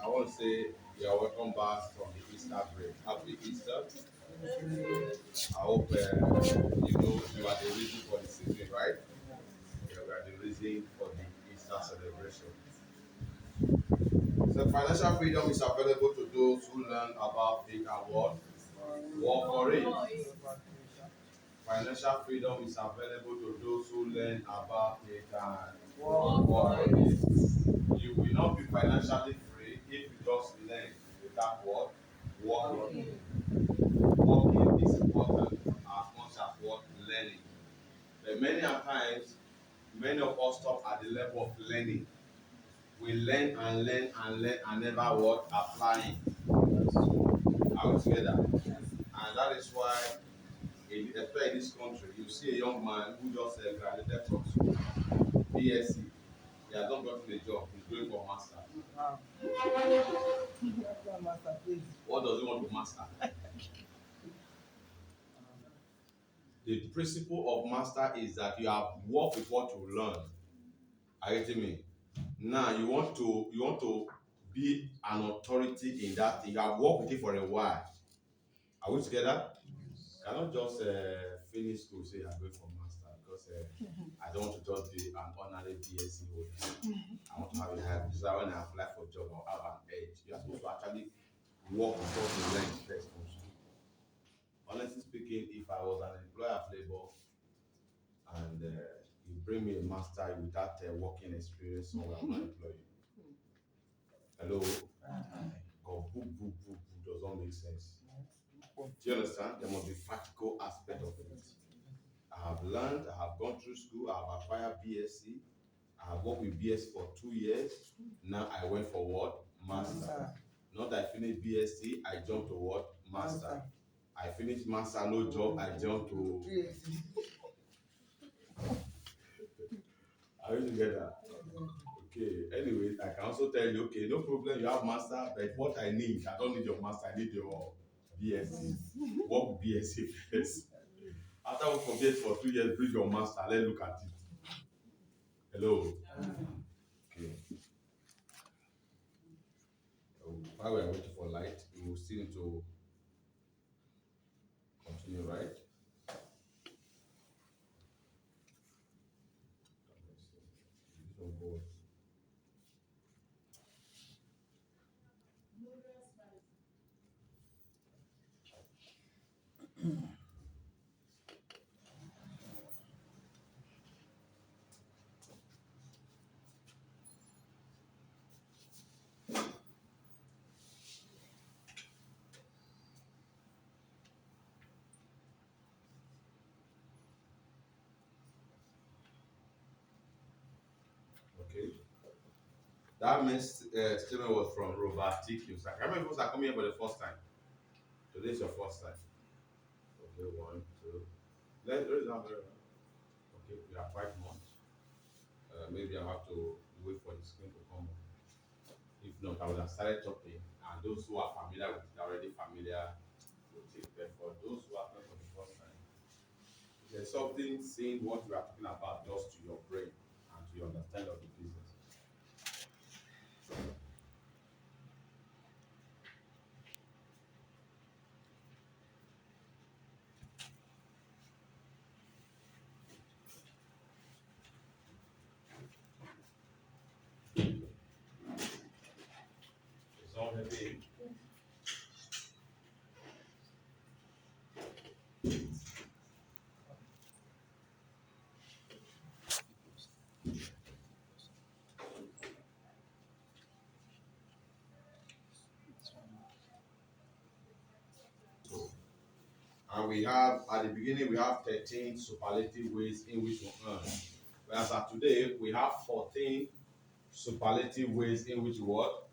I want to say you are welcome back from the Easter break. Happy Easter. I hope you are the reason for the season, right? Yeah, we are the reason for the Easter celebration. So financial freedom is available to those who learn about it and work for it. Financial freedom is available to those who learn about it and work for it. You will not be financially free if you just learn without what? Working. Working is important as much as what? Learning. But many a times, many of us stop at the level of learning. We learn and learn and learn and never what? Applying. Are we together? And that is why, especially in this country, you see a young man who just graduated from school, BSc. He has not gotten a job. He's going for master. What does he want to master? The principle of master is that you have worked with what you learn. Are you getting me? Now you want to be an authority in that thing. You have worked with it for a while. Are we together? You cannot just finish school say I'm going for master because I don't want to just be an honorary BSc holder. I want to have a high. This is why when I apply for a job, I'll have an edge. You are supposed to actually work with what you learn first from school. Honestly speaking, if I was an employer of labor and you bring me a master without working experience somewhere, I'm not employ you. Hello? Because book does not make sense. Do you understand? There must be practical aspect of it. I have learned, I have gone through school, I have acquired BSc, I have worked with BSc for 2 years. Now I went for what? Master. Not that I finished BSc, I jumped to what? Master. I finished master, no job, I jumped to. Are we together? Okay, anyway, I can also tell you, okay, no problem, you have master, but what I need, I don't need your master, I need your BSc. Work with BSc first. After work for BSc for 2 years, bring your master, let's look at it. Hello? Okay. So while we are waiting for light, we will still need to continue, right? Okay. That statement was from Robert T. Kiyosaki. How many folks are coming here for the first time? Today is your first time. Okay, 1, 2. Let's not very well. Okay, we are 5 months. Maybe I have to wait for the screen to come up. If not, I would have started talking. And those who are familiar with it are already familiar with it. But for those who are not for the first time, there's something saying what we are talking about does to your brain and to your understanding of the business. It's all heavy. And we have, at the beginning, we have 13 superlative ways in which we earn. Whereas at today, we have 14 superlative ways in which what?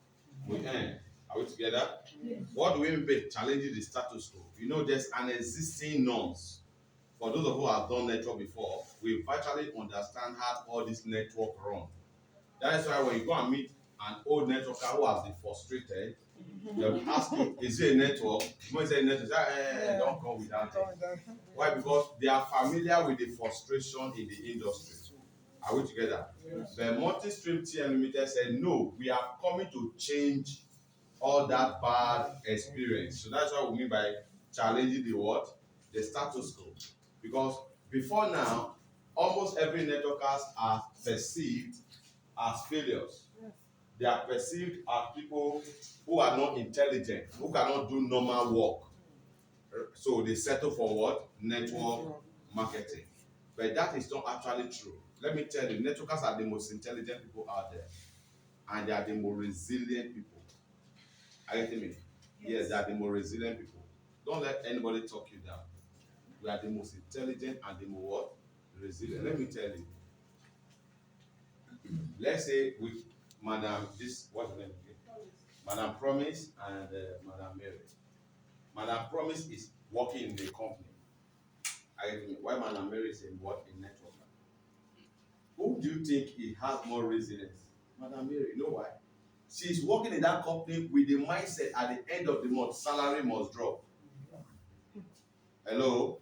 We earn. Are we together? Yes. What do we mean by challenging the status quo? You know, there's an existing norms. For those of who have done network before, we virtually understand how all this network run. That is why when you go and meet an old networker who has been frustrated, they'll ask you, is it a network? You might say network. Don't come with that. Why? Because they are familiar with the frustration in the industry. Are we together? Yes. The Multistream TM Limited said, no, we are coming to change all that bad experience. So that's what we mean by challenging the what? The status quo. Because before now, almost every networkers are perceived as failures. They are perceived as people who are not intelligent, who cannot do normal work. So they settle for what? Network marketing. But that is not actually true. Let me tell you, networkers are the most intelligent people out there. And they are the more resilient people. Are you getting me? Yes, they are the more resilient people. Don't let anybody talk you down. We are the most intelligent and the more what? Resilient. Let me tell you. Let's say with Madam, what's her name again? Madam Promise and Madam Mary. Madam Promise is working in the company. Why Madam Mary is in what? In network. Who do you think he has more resilience? Madam Mary, you know why? She's working in that company with the mindset at the end of the month, salary must drop. Hello?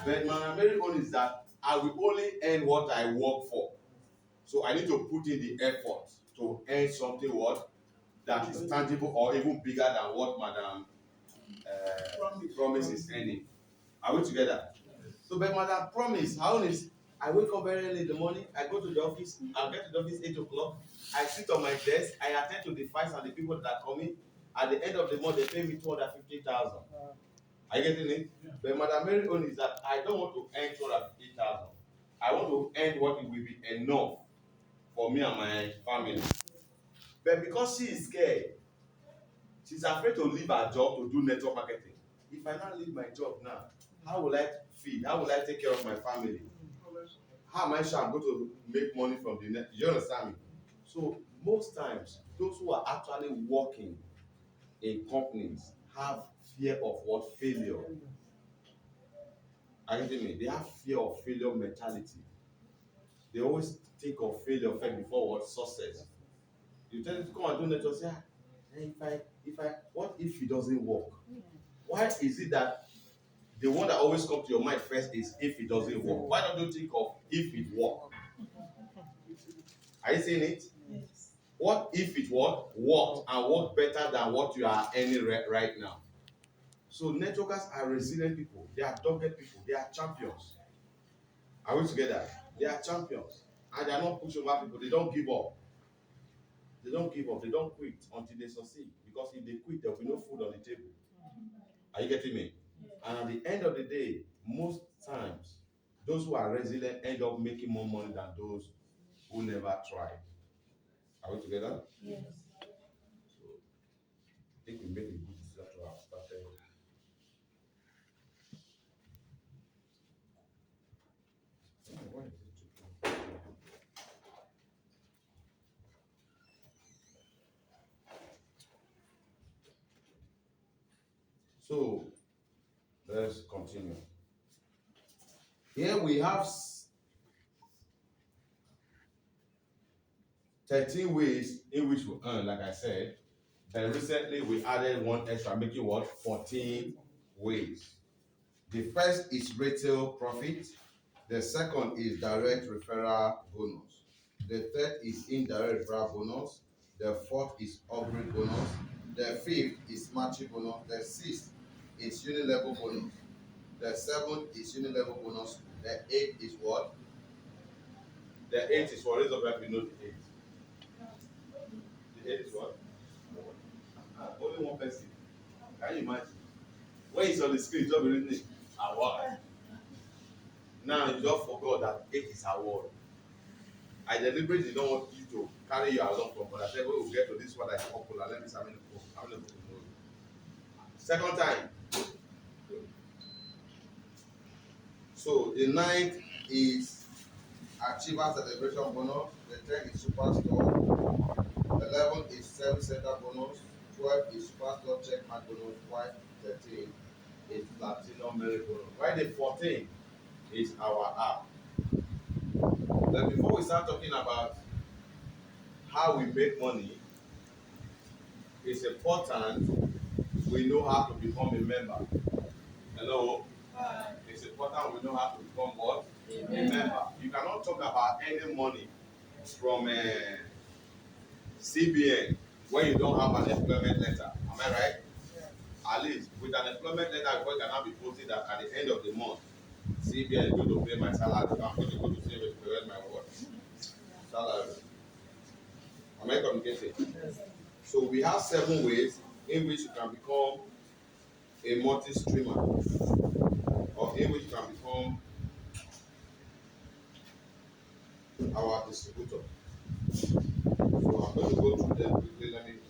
But Madam Mary own is that I will only earn what I work for. So I need to put in the effort to earn something what that is tangible or even bigger than what Madam Promise is earning. Are we together? So, but Madam Promise, how is I wake up very early in the morning, I go to the office, I'll get to the office 8 o'clock, I sit on my desk, I attend to the files and the people that are coming. At the end of the month, they pay me 250,000. Are you getting it? Yeah. But Madam Mary own is that I don't want to earn 250,000. I want to earn what it will be enough for me and my family. But because she is scared, she's afraid to leave her job to do network marketing. If I now leave my job now, how will I feed? How will I take care of my family? How am I sure I'm going to make money from the net? You understand me? So most times, those who are actually working in companies have fear of what? Failure. Are you getting me? They have fear of failure mentality. They always think of failure first before what? Success. You tell them to come and do network, say, what if it doesn't work? Why is it that the one that always comes to your mind first is if it doesn't work? Why don't you think of if it works? Are you seeing it? Yes. What if it worked and worked better than what you are earning right now? So networkers are resilient people. They are dogged people. They are champions. Are we together? They are champions. And they are not pushover people. They don't give up. They don't give up. They don't quit until they succeed. Because if they quit, there will be no food on the table. Are you getting me? And at the end of the day, most times, those who are resilient end up making more money than those who never tried. Are we together? Yes. So I think we made a good decision to have started. Why is it too? So let's continue. Here we have 13 ways in which we earn, like I said. And recently we added one extra, making what? 14 ways. The first is retail profit. The second is direct referral bonus. The third is indirect referral bonus. The fourth is upgrade bonus. The fifth is matching bonus. The sixth is unit level bonus. The seventh is unit level bonus. The eighth is what? The eighth is what? Raise up if you know the eighth. The eighth is what? Only one person. Can you imagine? When it's on the screen, it's just written award. Now you just forgot that eight is award. I deliberately don't want you to carry you along from, but I said, we'll get to this one that's popular. Let me see how many people know. Second time. So the ninth is achiever celebration bonus. The 10th is superstore. 11 is service center bonus. 12 is superstore checkmark bonus. 13 is platinum merit bonus. Why the 14 is our app. But before we start talking about how we make money, it's important we know how to become a member. Hello? It's important we know how to become what? Remember, you cannot talk about any money from CBN when you don't have an employment letter. Am I right? At least with an employment letter, you cannot be posting that at the end of the month, CBN is going to pay my salary. I'm going to go to CBN to pay my what? Salary. Am I communicating? So we have 7 ways in which you can become a multi-streamer, or in which you can become our distributor. So I'm going to go through them quickly. Let me connect.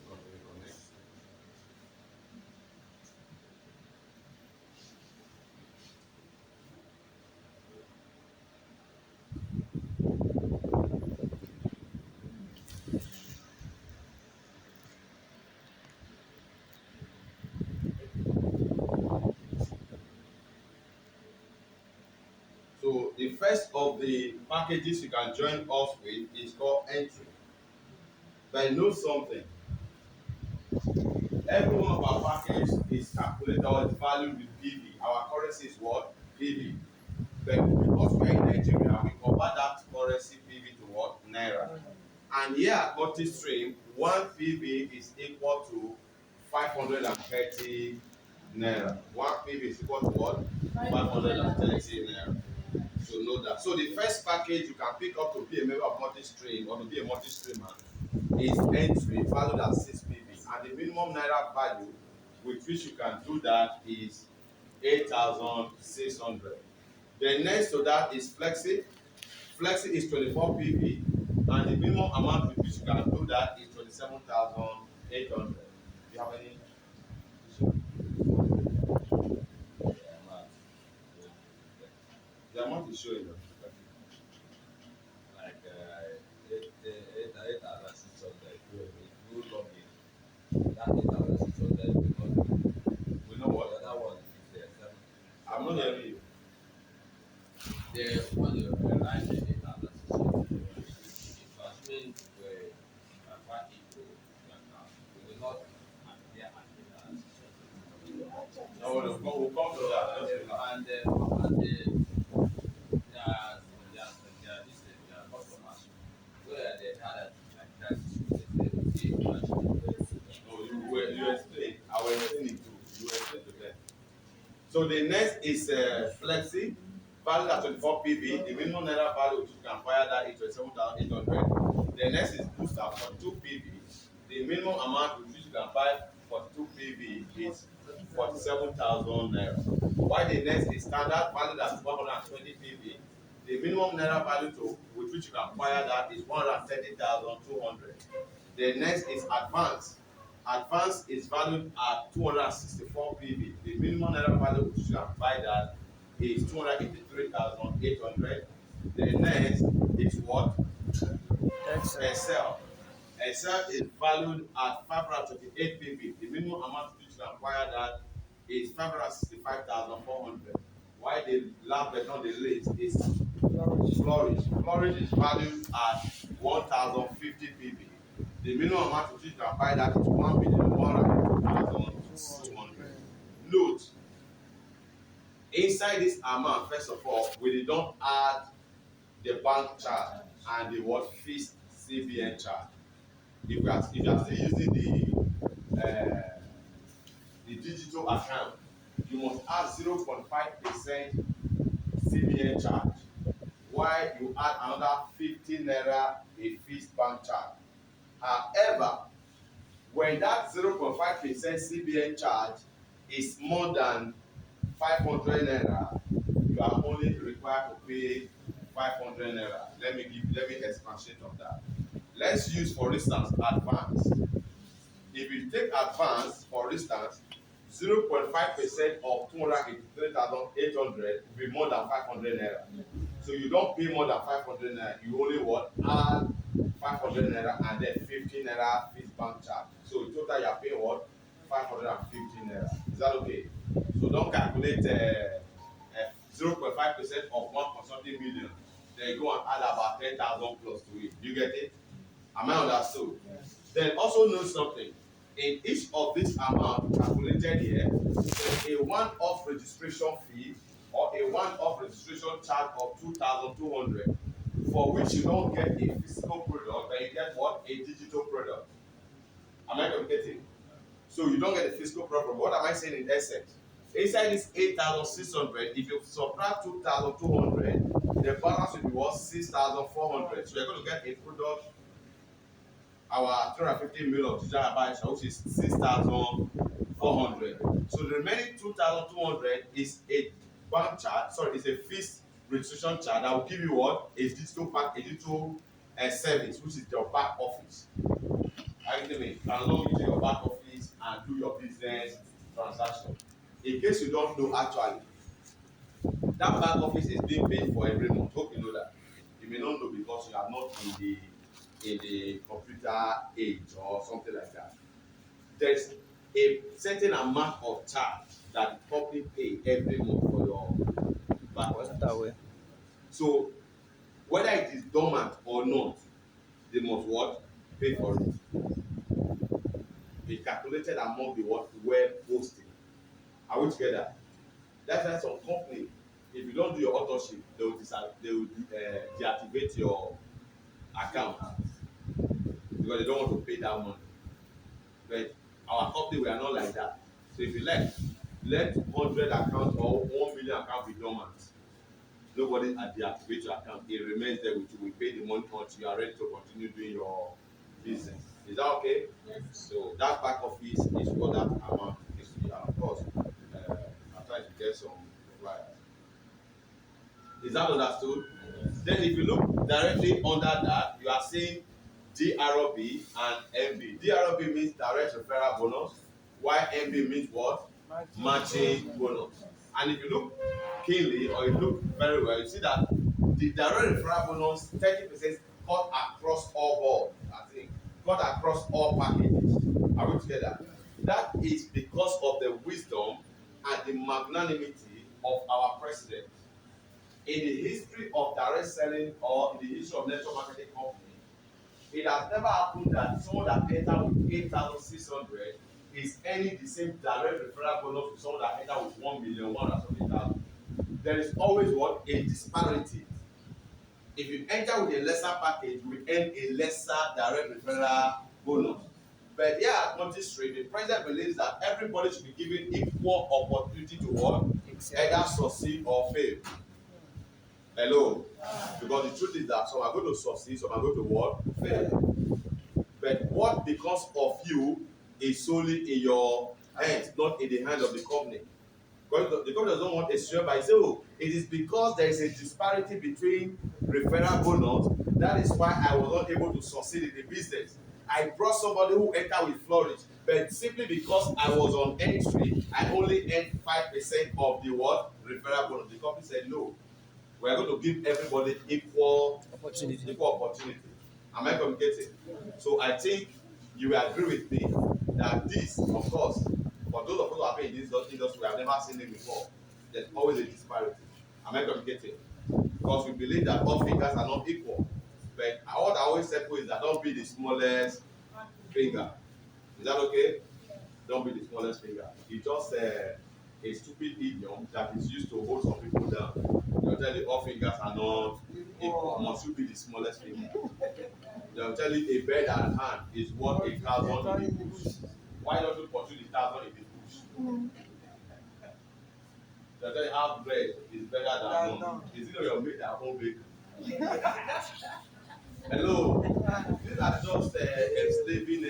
So the first of the packages you can join us with is called entry. But know something. Every one of our packages is calculated or is valued with PV. Our currency is what? PV. But because we are in Nigeria, we convert that currency PV to what? Naira. And here at Multistream, 1 PV is equal to 530 naira. 1 PV is equal to what? 530 naira. So know that. So the first package you can pick up to be a member of Multistream or to be a multi-streamer is entry valued at 6 PV. And the minimum naira value with which you can do that is 8,600. Then next to that is flexi. Flexi is 24 PV, and the minimum amount with which you can do that is 27,800. Do you have any? The amount is showing. Like 8,600. You log in. That 8,600 will not. We know what? The other one is there. I'm not hearing you. The one you realize the 8,600. If assuming we find equal, we will not appear at 8,600. No, we'll come to that. And the customers where they had like that. No, you explain. I will explain it too. You explain to them. So the next is flexi, valued at 24 PV. The minimum naira value which you can acquire that is 27,800. The next is booster 42 PV. The minimum amount with which you can buy 42 PV is 47,000 naira. While the next is standard, valued at 120 PV. The minimum naira value with which you can acquire that is 130,200. The next is advanced. Advance is valued at 264 PV. The minimum naira value which you can buy that is 283,800. The next is what? Excel. Excel is valued at 528 PV. The minimum amount which you can acquire that is 565,400. While the last but not the least is Flourish. Flourish is valued at 1,050 PV. The minimum amount which you can buy that is 1,102,200. Note, inside this amount, first of all, we don't add the bank charge and the what fixed CBN charge. If you are still using the digital account, you must add 0.5% CBN charge, while you add another 50 naira a fixed bank charge. However, when that 0.5% CBN charge is more than 500 naira, you are only required to pay 500 naira. Let me expatiate on that. Let's use for instance advance. If you take advance, for instance, 0.5% of 283,800 will be more than 500 naira. So you don't pay more than 500 naira. You only what? Add 500 naira and then 50 naira fixed bank charge. So in total you are paying what? 550 naira. Is that okay? So don't calculate 0.5% of 1 million. Then you go and add about 10,000 plus to it. You get it? Am I understood? Yes. Then also know something. In each of this amount calculated here, there is a one-off registration fee or a one-off registration charge of 2,200 for which you don't get a physical product, but you get what? A digital product. Am I communicating? So you don't get a physical product. What am I saying in essence? Inside this 8,600, if you subtract 2,200, the balance will be what? 6,400. So you're going to get a product, our 350 mil of digital bytes, which is 6,400. So the remaining 2,200 is a bank charge, sorry, it's a fixed registration charge that will give you what? A digital pack, a digital service, which is your back office. I mean, can log into your back office and do your business transaction. In case you don't know, actually, that back office is being paid for every month. Hope you know that. You may not know because you are not in the computer age or something like that. There's a certain amount of charge that the company pay every month for your back office. So whether it is dormant or not, they must what? Pay for it. Be calculated among the what? Web hosting. Are we together? That's why some company, if you don't do your authorship, they will deactivate your account because they don't want to pay that money. But our company, we are not like that. So if you let 100 account or 1 million account be dormant. Nobody deactivate your account. It remains there with you. We pay the money until you are ready to continue doing your business. Is that okay? Yes. So that back office is what that amount is to be. And of course, I'm trying to get some flyers. Is that understood? Yes. Then if you look directly under that, you are seeing DRB and MB. DRB means direct referral bonus, while MB means what? Matching bonus. And if you look keenly or you look very well, you see that the direct referral bonus 30% cut across all board, I think, cut across all packages. Are we together? That is because of the wisdom and the magnanimity of our president. In the history of direct selling or in the history of network marketing company, it has never happened that someone that enter with 8,600 is earning the same direct referral bonus with someone that enter with 1,000,000, 1,000,000. There is always what? A disparity. If you enter with a lesser package, you will earn a lesser direct referral bonus. But here at Multistream, the president believes that everybody should be given equal opportunity to work, either succeed or fail. Hello? Because the truth is that some are going to succeed, some are going to what? Fail. But what becomes of you is solely in your hands, not in the hand of the company. Because the company doesn't want a share by say, oh, it is because there is a disparity between referral bonus. That is why I was not able to succeed in the business. I brought somebody who entered with flourish, but simply because I was on entry, I only earned 5% of the what? Referral bonus. The company said no. We are going to give everybody equal opportunity. Am I communicating? So I think you will agree with me that this, of course, for those of us who have been in this industry, we have never seen it before. There's always a disparity. Am I communicating? Because we believe that all fingers are not equal. But what I always say is that don't be the smallest finger. Is that okay? Don't be the smallest finger. It's just a stupid idiom that is used to hold some people down. They'll tell you all fingers are not equal. Must you be the smallest finger? They'll tell you a bird at hand is worth 1,000 in the bush. Why don't you pursue the 1,000 in the bush? They'll tell you half bread is better than none. Is it your mate at home bakery? Hello. These are just enslaving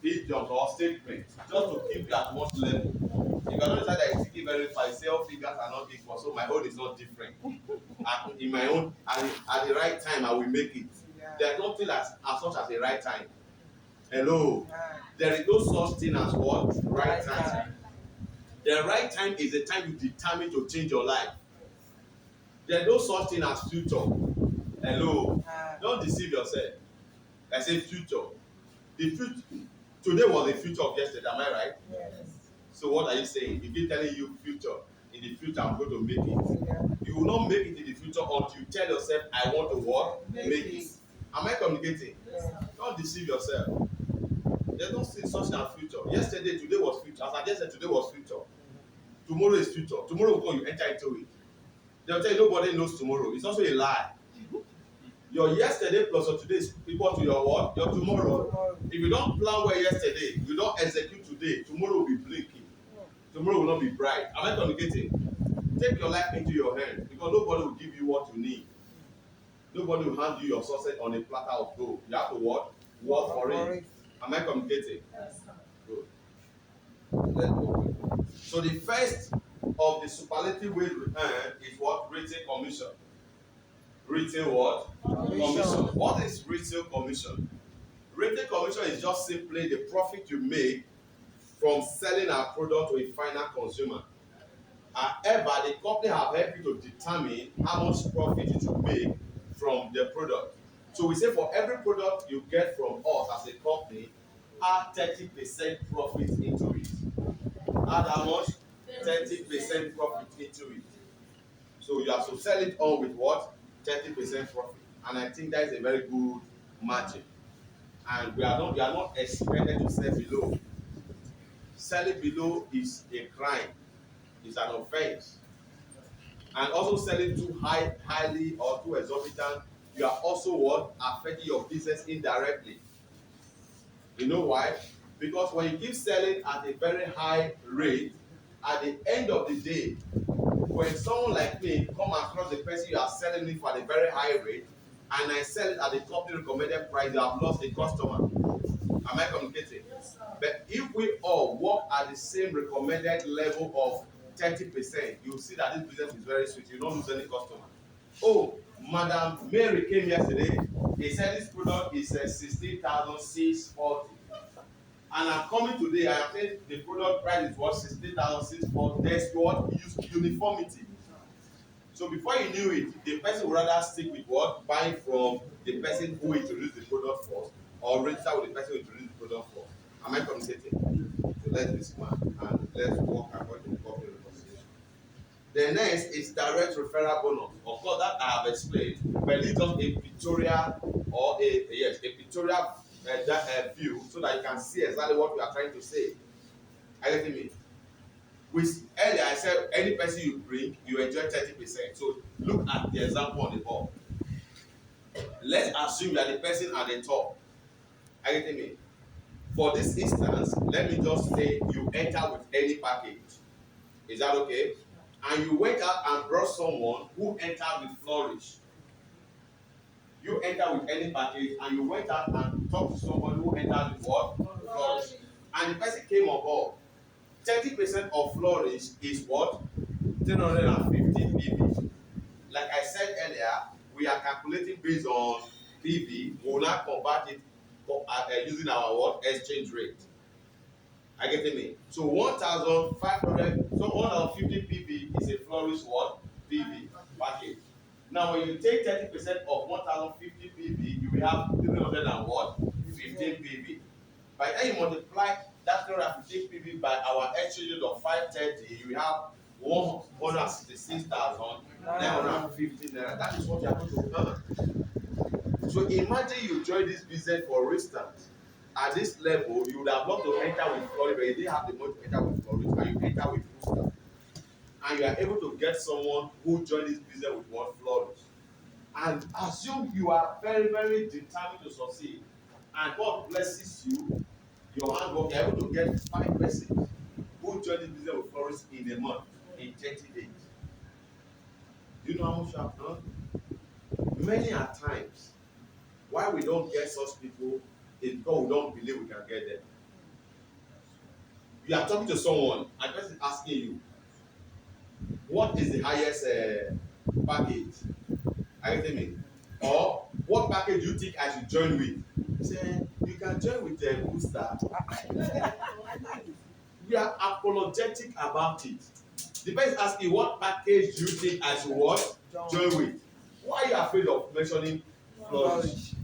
idioms or statements just to keep you at one level. If you are not inside that you think very far, you say all figures are not equal, so my own is not different. And in my own, at the right time, I will make it. There is nothing as such as a right time. Hello. There is no such thing as what? Right time. The right time is the time you determine to change your life. There is no such thing as future. Hello. Don't deceive yourself. I say future. The future today was the future of yesterday. Am I right? Yes. So what are you saying? If he's telling you future, in the future I'm going to make it. Yeah. You will not make it in the future until you tell yourself, I want to what? Make it. Am I communicating? Yeah. Don't deceive yourself. There's no such as future. Yesterday, today was future. As I just said, today was future. tomorrow is future. Tomorrow will come, you enter into it. They'll tell you nobody knows tomorrow. It's also a lie. Your yesterday plus your today is equal to your what? Your tomorrow. If you don't plan well yesterday, you don't execute today, tomorrow will be blinking. Tomorrow will not be bright. Am I communicating? Take your life into your hands because nobody will give you what you need. Nobody will hand you your success on a platter of gold. You have to what? Work for it. Am I communicating? Good. Let's go. So the first of the superlative ways we earn is what? Written commission. Written what? Commission. What is written commission? Written commission is just simply the profit you make from selling our product to a final consumer. However, the company have helped you to determine how much profit you should make from the product. So we say for every product you get from us as a company, add 30% profit into it. Add how much? 30% profit into it. So you have to sell it on with what? 30% profit. And I think that is a very good margin. And we are not expected to sell below. Selling below is a crime. It's an offense. And also selling too highly or too exorbitant, you are also what? Affecting your business indirectly. You know why? Because when you keep selling at a very high rate, at the end of the day, when someone like me come across the person you are selling it for at a very high rate, and I sell it at the company recommended price, you have lost a customer. Am I communicating? Yes, but if we all work at the same recommended level of 30%, you'll see that this business is very sweet. You don't lose any customer. Oh, Madam Mary came yesterday. He said this product is 16,640. And I'm coming today, I am saying the product price is what? 16,640. There's what? Uniformity. So before you knew it, the person would rather stick with what? Buying from the person who introduced the product first, or register with the person who introduced the product first. Am I communicating? So let's be smart and let's work according to the company reconciliation. The next is direct referral bonus. Of course, that I have explained, but it's just a pictorial or a pictorial view so that you can see exactly what we are trying to say. Are you getting me? With earlier I said any person you bring, you enjoy 30%. So look at the example on the board. Let's assume you are the person at the top. Are you getting me? For this instance, let me just say you enter with any package. Is that okay? And you went out and brought someone who entered with flourish. You enter with any package and you went out and talked to someone who entered with what? Flourish. And the person came on board. 30% of flourish is what? 350 PV. Like I said earlier, we are calculating based on PV. We will not convert it using our what? Exchange rate. Are you getting me? So 1,500, so 150 PV is a flourish what? PV package. Now when you take 30% of 1,050 PV, you will have 300 and what? 15 PV. By the time you multiply that 350 PV by our exchange rate of 530, you will have 166,950 naira. That is what you are going to earn. So imagine you join this business for instance. At this level, you would have loved to enter with flourish, but you didn't have the money to enter with flourish, and you enter with full stuff. And you are able to get someone who joined this business with one flourish. And assume you are very, very determined to succeed. And God blesses you, your handwork, you're able to get 5 persons who join this business with flourish in a month, in 30 days. Do you know how much you have done? Many are times why we don't get such people is because we don't believe we can get them. You are talking to someone and the person is asking you, what is the highest package? Are you getting me? Or what package do you think I should join with? You say, you can join with a booster. We are apologetic about it. The person is asking, what package do you think I should what? Join with? Why are you afraid of mentioning flourish?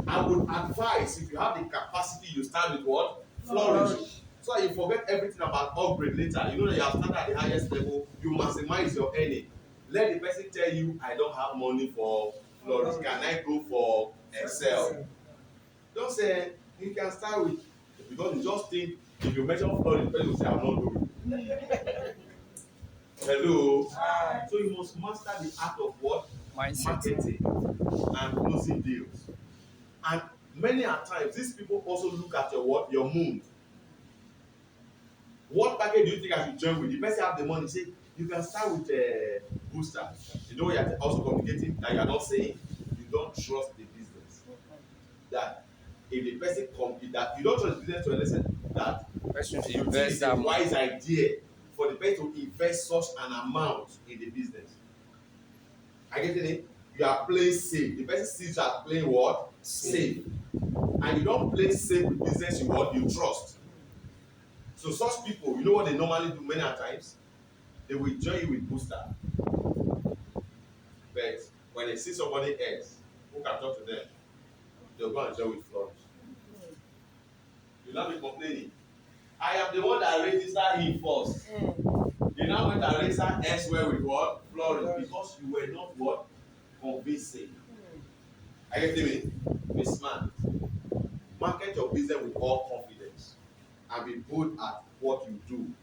I would advise if you have the capacity, you start with what? Flourish. So you forget everything about upgrade later. You know that you have started at the highest level, you maximize your earning. Let the person tell you, I don't have money for flourish. Can I go for Excel? Don't say you can start with, because you just think if you mention flourish, the person will say, I'm not doing. Hello. So you must master the art of what? Mindset. Marketing and closing deals. And many a times, these people also look at your what? Your mood. What package do you think I should join with? The person have the money, say you can start with a booster. You know, you're also communicating that you are not saying you don't trust the business. That if the person that you don't trust the business to a lesson that Person should you think invest it's a that money. wise idea for the person to invest such an amount in the business. I get it? You are playing safe. The person sees you as playing what? Safe. And you don't play safe with business you what? You trust. So such people, you know what they normally do many a times? They will join you with booster. But when they see somebody else who can talk to them, they'll go and join with flourish. You'll not be complaining. I am the one that registered him first. You now went and registered elsewhere with what? Flourish. Because you were not what? Convincing. Are you getting me? Be smart. Market your business with all confidence and be good at what you do.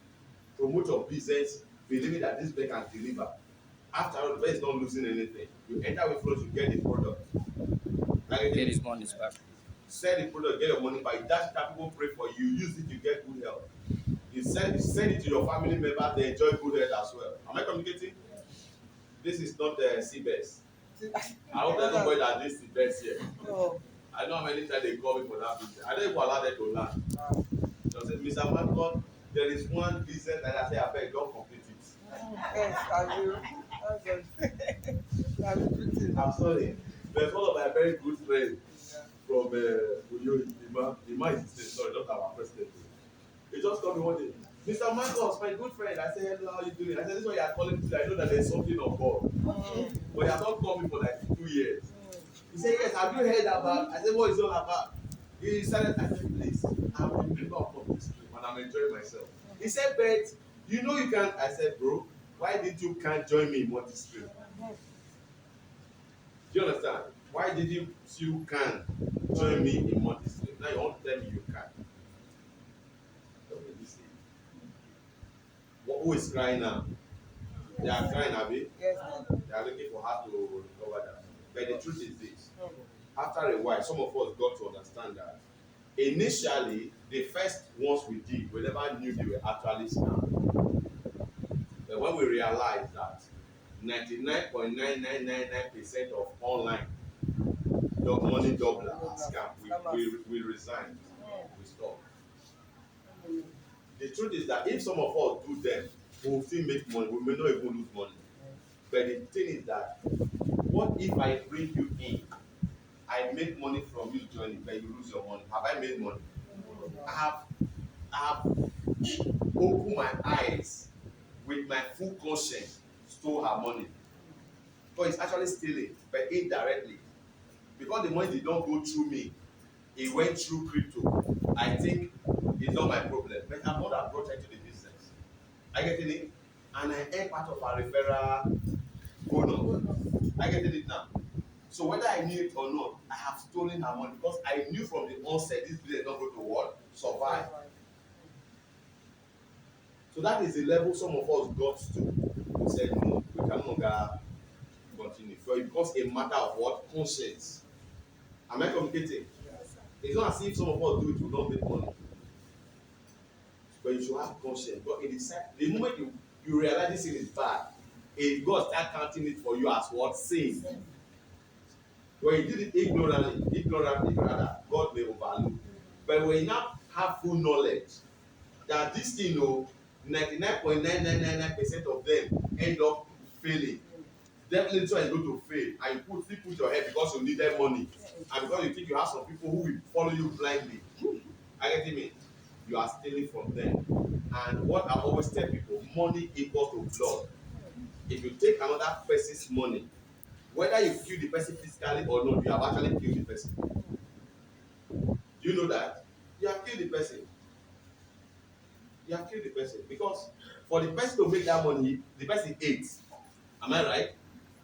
Promote your business, believing that this bank can deliver. After all, the bank is not losing anything. You enter with flourish, you get the product. Are you Get getting his me? money back. Sell the product, get your money back. That's that people pray for you. Use it, you get good health. You send it to your family members, they enjoy good health as well. Am I communicating? This is not the CBS. I hope there's nobody that needs CBS here. I know how many times they call me for that business. I don't even allow them to learn. So I said, Mr. Marcon, there is one business that I say, I beg, don't complete it. Yes, I will. I will put it. I'm sorry. There's one of my very good friends from Uyo Ima. Ima is the sorry, not our president. He just told me one day, Mr. Marcos, my good friend. I said, hello, how you doing? I said, this is what you are calling me today. I know that there's something on board. But you have not called me for like 2 years. He said, yes, have you heard about? I said, what is it all about? He started, I said, please, I'm a member of Multistream and I'm enjoying myself. He said, but you know you can. I said, bro, why did you can't join me in Multistream? Do you understand? Why did you can join me in Multistream? Now you want to tell me you can. Don't be this thing. Who is crying now? They are crying, Abi. Yes, They are looking for her to recover that. But the truth is this. After a while, some of us got to understand that initially, the first ones we did, we never knew they were actually scam. But when we realized that 99.9999% of online money doubler are scam, we resigned. We stopped. The truth is that if some of us do them, we will still make money. We may not even lose money. But the thing is that, what if I bring you in? I make money from you joining, but you lose your money. Have I made money? I have opened my eyes with my full conscience, stole her money. Because it's actually stealing, but indirectly. Because the money did not go through me, it went through crypto. I think it's not my problem. But I'm not that brought her into the business. I get it? And I earn part of our referral bonus. I get it now. So whether I knew it or not, I have stolen her money because I knew from the onset this business is not going to what? Survive. So that is the level some of us got to. We said no, we can no longer continue. So it becomes a matter of what? Conscience. Am I communicating? It's not as if some of us do it, we don't make money. But you should have conscience. But in the moment you realize this thing is bad, if God start counting it for you as what? Sin. When you did it ignorantly rather, God may overlook. But when you now have full knowledge that this thing, 99.9999% of them end up failing. Definitely so is going to fail, and you still put your head because you needed money, and because you think you have some people who will follow you blindly. I get me. You are stealing from them. And what I always tell people, money equals to blood. If you take another person's money, whether you kill the person physically or not, you have actually killed the person. Do you know that? You have killed the person. You have killed the person because for the person to make that money, the person ate. Am I right?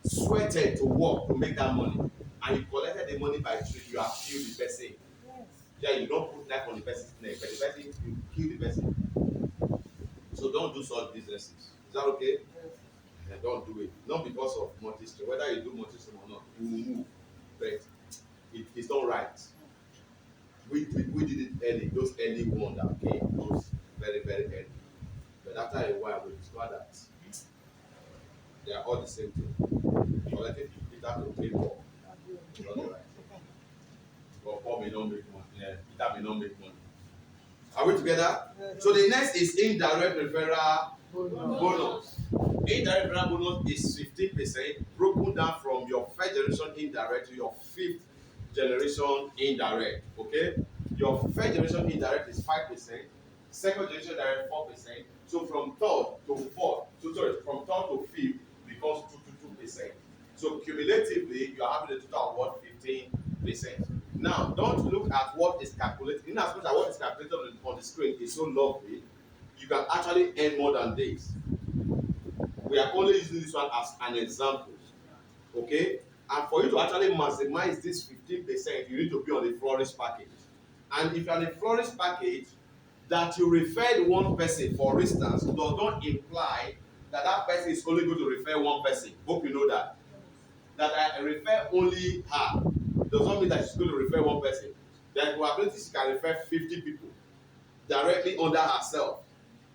Sweated to work to make that money, and you collected the money by trade. You have killed the person. Yeah, you don't put knife on the person's neck, but the person you kill the person. So don't do businesses. Is that okay? Don't do it. Not because of multi-stream. Whether you do multi-stream or not, you will move. But it's not right. We did it early. Those early ones that came, those very, very early. But after a while, we discovered that they are all the same thing. Collecting Peter to pay Paul. Not the right thing. But Paul may not make money. Yeah, Peter may not make money. Are we together? So the next is indirect referral bonus. Indirect referral bonus is 15% broken down from your first generation indirect to your fifth generation indirect. Okay? Your first generation indirect is 5%, second generation direct 4%. So from third to fourth, from third to fifth becomes 2%. So cumulatively, you are having a total of what? 15%. Now, don't look at what is calculated. In as much as what is calculated on the screen is so lovely, you can actually earn more than this. We are only using this one as an example. Okay? And for you to actually maximize this 15%, you need to be on the flourish package. And if you're on the flourish package, that you referred one person, for instance, does not imply that that person is only going to refer one person. Hope you know that. That I refer only her does not mean that she's going to refer one person. There are probabilities she can refer 50 people directly under herself.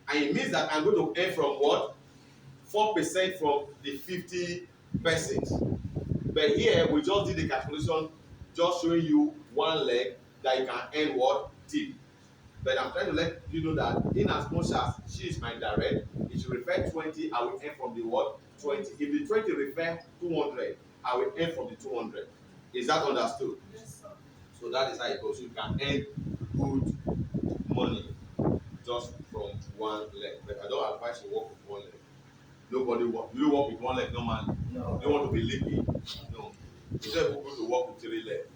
And it means that I'm going to earn from what? 4% from the 50 persons. But here we just did the calculation, just showing you one leg that you can earn what? Tip. But I'm trying to let you know that in as much as she is my direct, if she refer 20, I will earn from the what? 20. If the 20 refer 200, I will earn from the 200. Is that understood? Yes, sir. So that is how it goes. So you can earn good money just from one leg. But I don't advise you work with one leg. Nobody work. Do you work with one leg normally? No. Do you want to be leaky? No. You said people to work with 3 legs.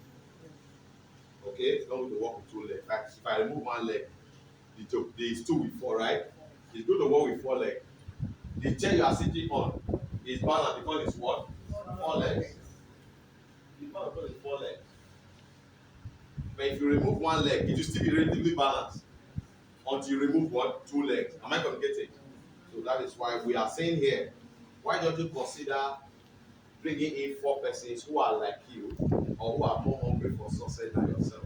Okay? Don't go to work with 2 legs. Like if I remove one leg, the stool with 4, right? It's good to work with 4 legs. The chair you are sitting on is balanced because it's what? 4 legs. It's balanced because it's 4 legs. But if you remove one leg, it will still be relatively balanced until you remove what? 2 legs. Am I communicating? So that is why we are saying here, why don't you consider bringing in 4 persons who are like you or who are more hungry for success than yourself?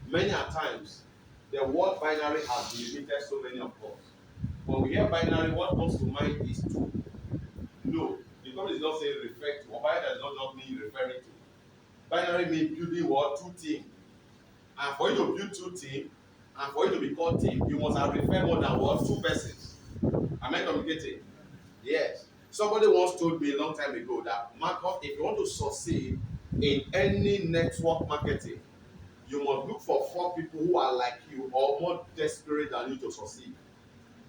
Many a times, the word binary has limited so many of us. When we hear binary, what comes to mind is 2. No, the company is not saying refer to, or binary does not mean referring to. Binary means building what? 2 teams. And for you to build 2 teams, and for you to be called team, you must have referred more than what? 2 persons. Am I communicating? Yes. Somebody once told me a long time ago that if you want to succeed in any network marketing, you must look for 4 people who are like you or more desperate than you to succeed.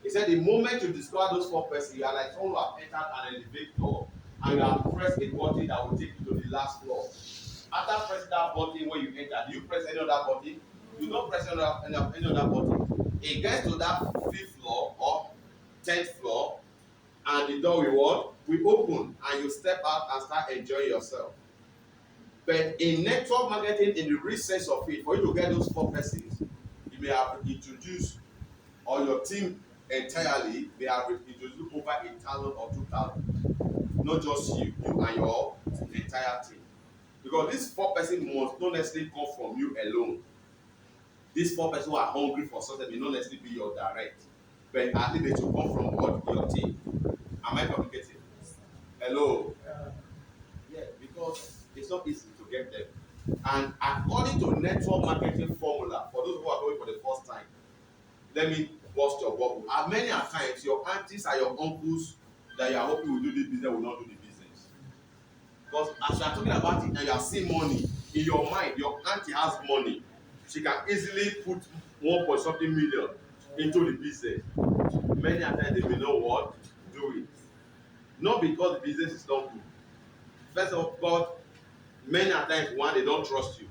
He said the moment you discover those 4 persons, you are like someone who have entered an elevator and you have pressed a button that will take you to the last floor. After pressing that button when you enter, do you press any other button? You don't press any other button. It gets to that 5th floor or 10th floor, and the door will what? Will open, and you step out and start enjoying yourself. But in network marketing, in the real sense of it, for you to get those 4 persons, you may have introduced, or your team entirely, they have introduced over 1,000 or 2,000. Not just you and your entire team. Because these 4 persons must not necessarily come from you alone. These 4 persons who are hungry for something may not necessarily be your direct. But at least they should come from what? Your team. Am I communicating? Hello? Yeah, because it's not easy to get them. And according to network marketing formula, for those who are going for the first time, let me bust your bubble. Many a times, your aunties and your uncles that you are hoping will do this business will not do the business. Because as you are talking about it and you are seeing money, in your mind, your auntie has money. She can easily put 1 point something million into the business. Many a times they may know what do it. Not because the business is not good. First of all, many a times, one, they don't trust you.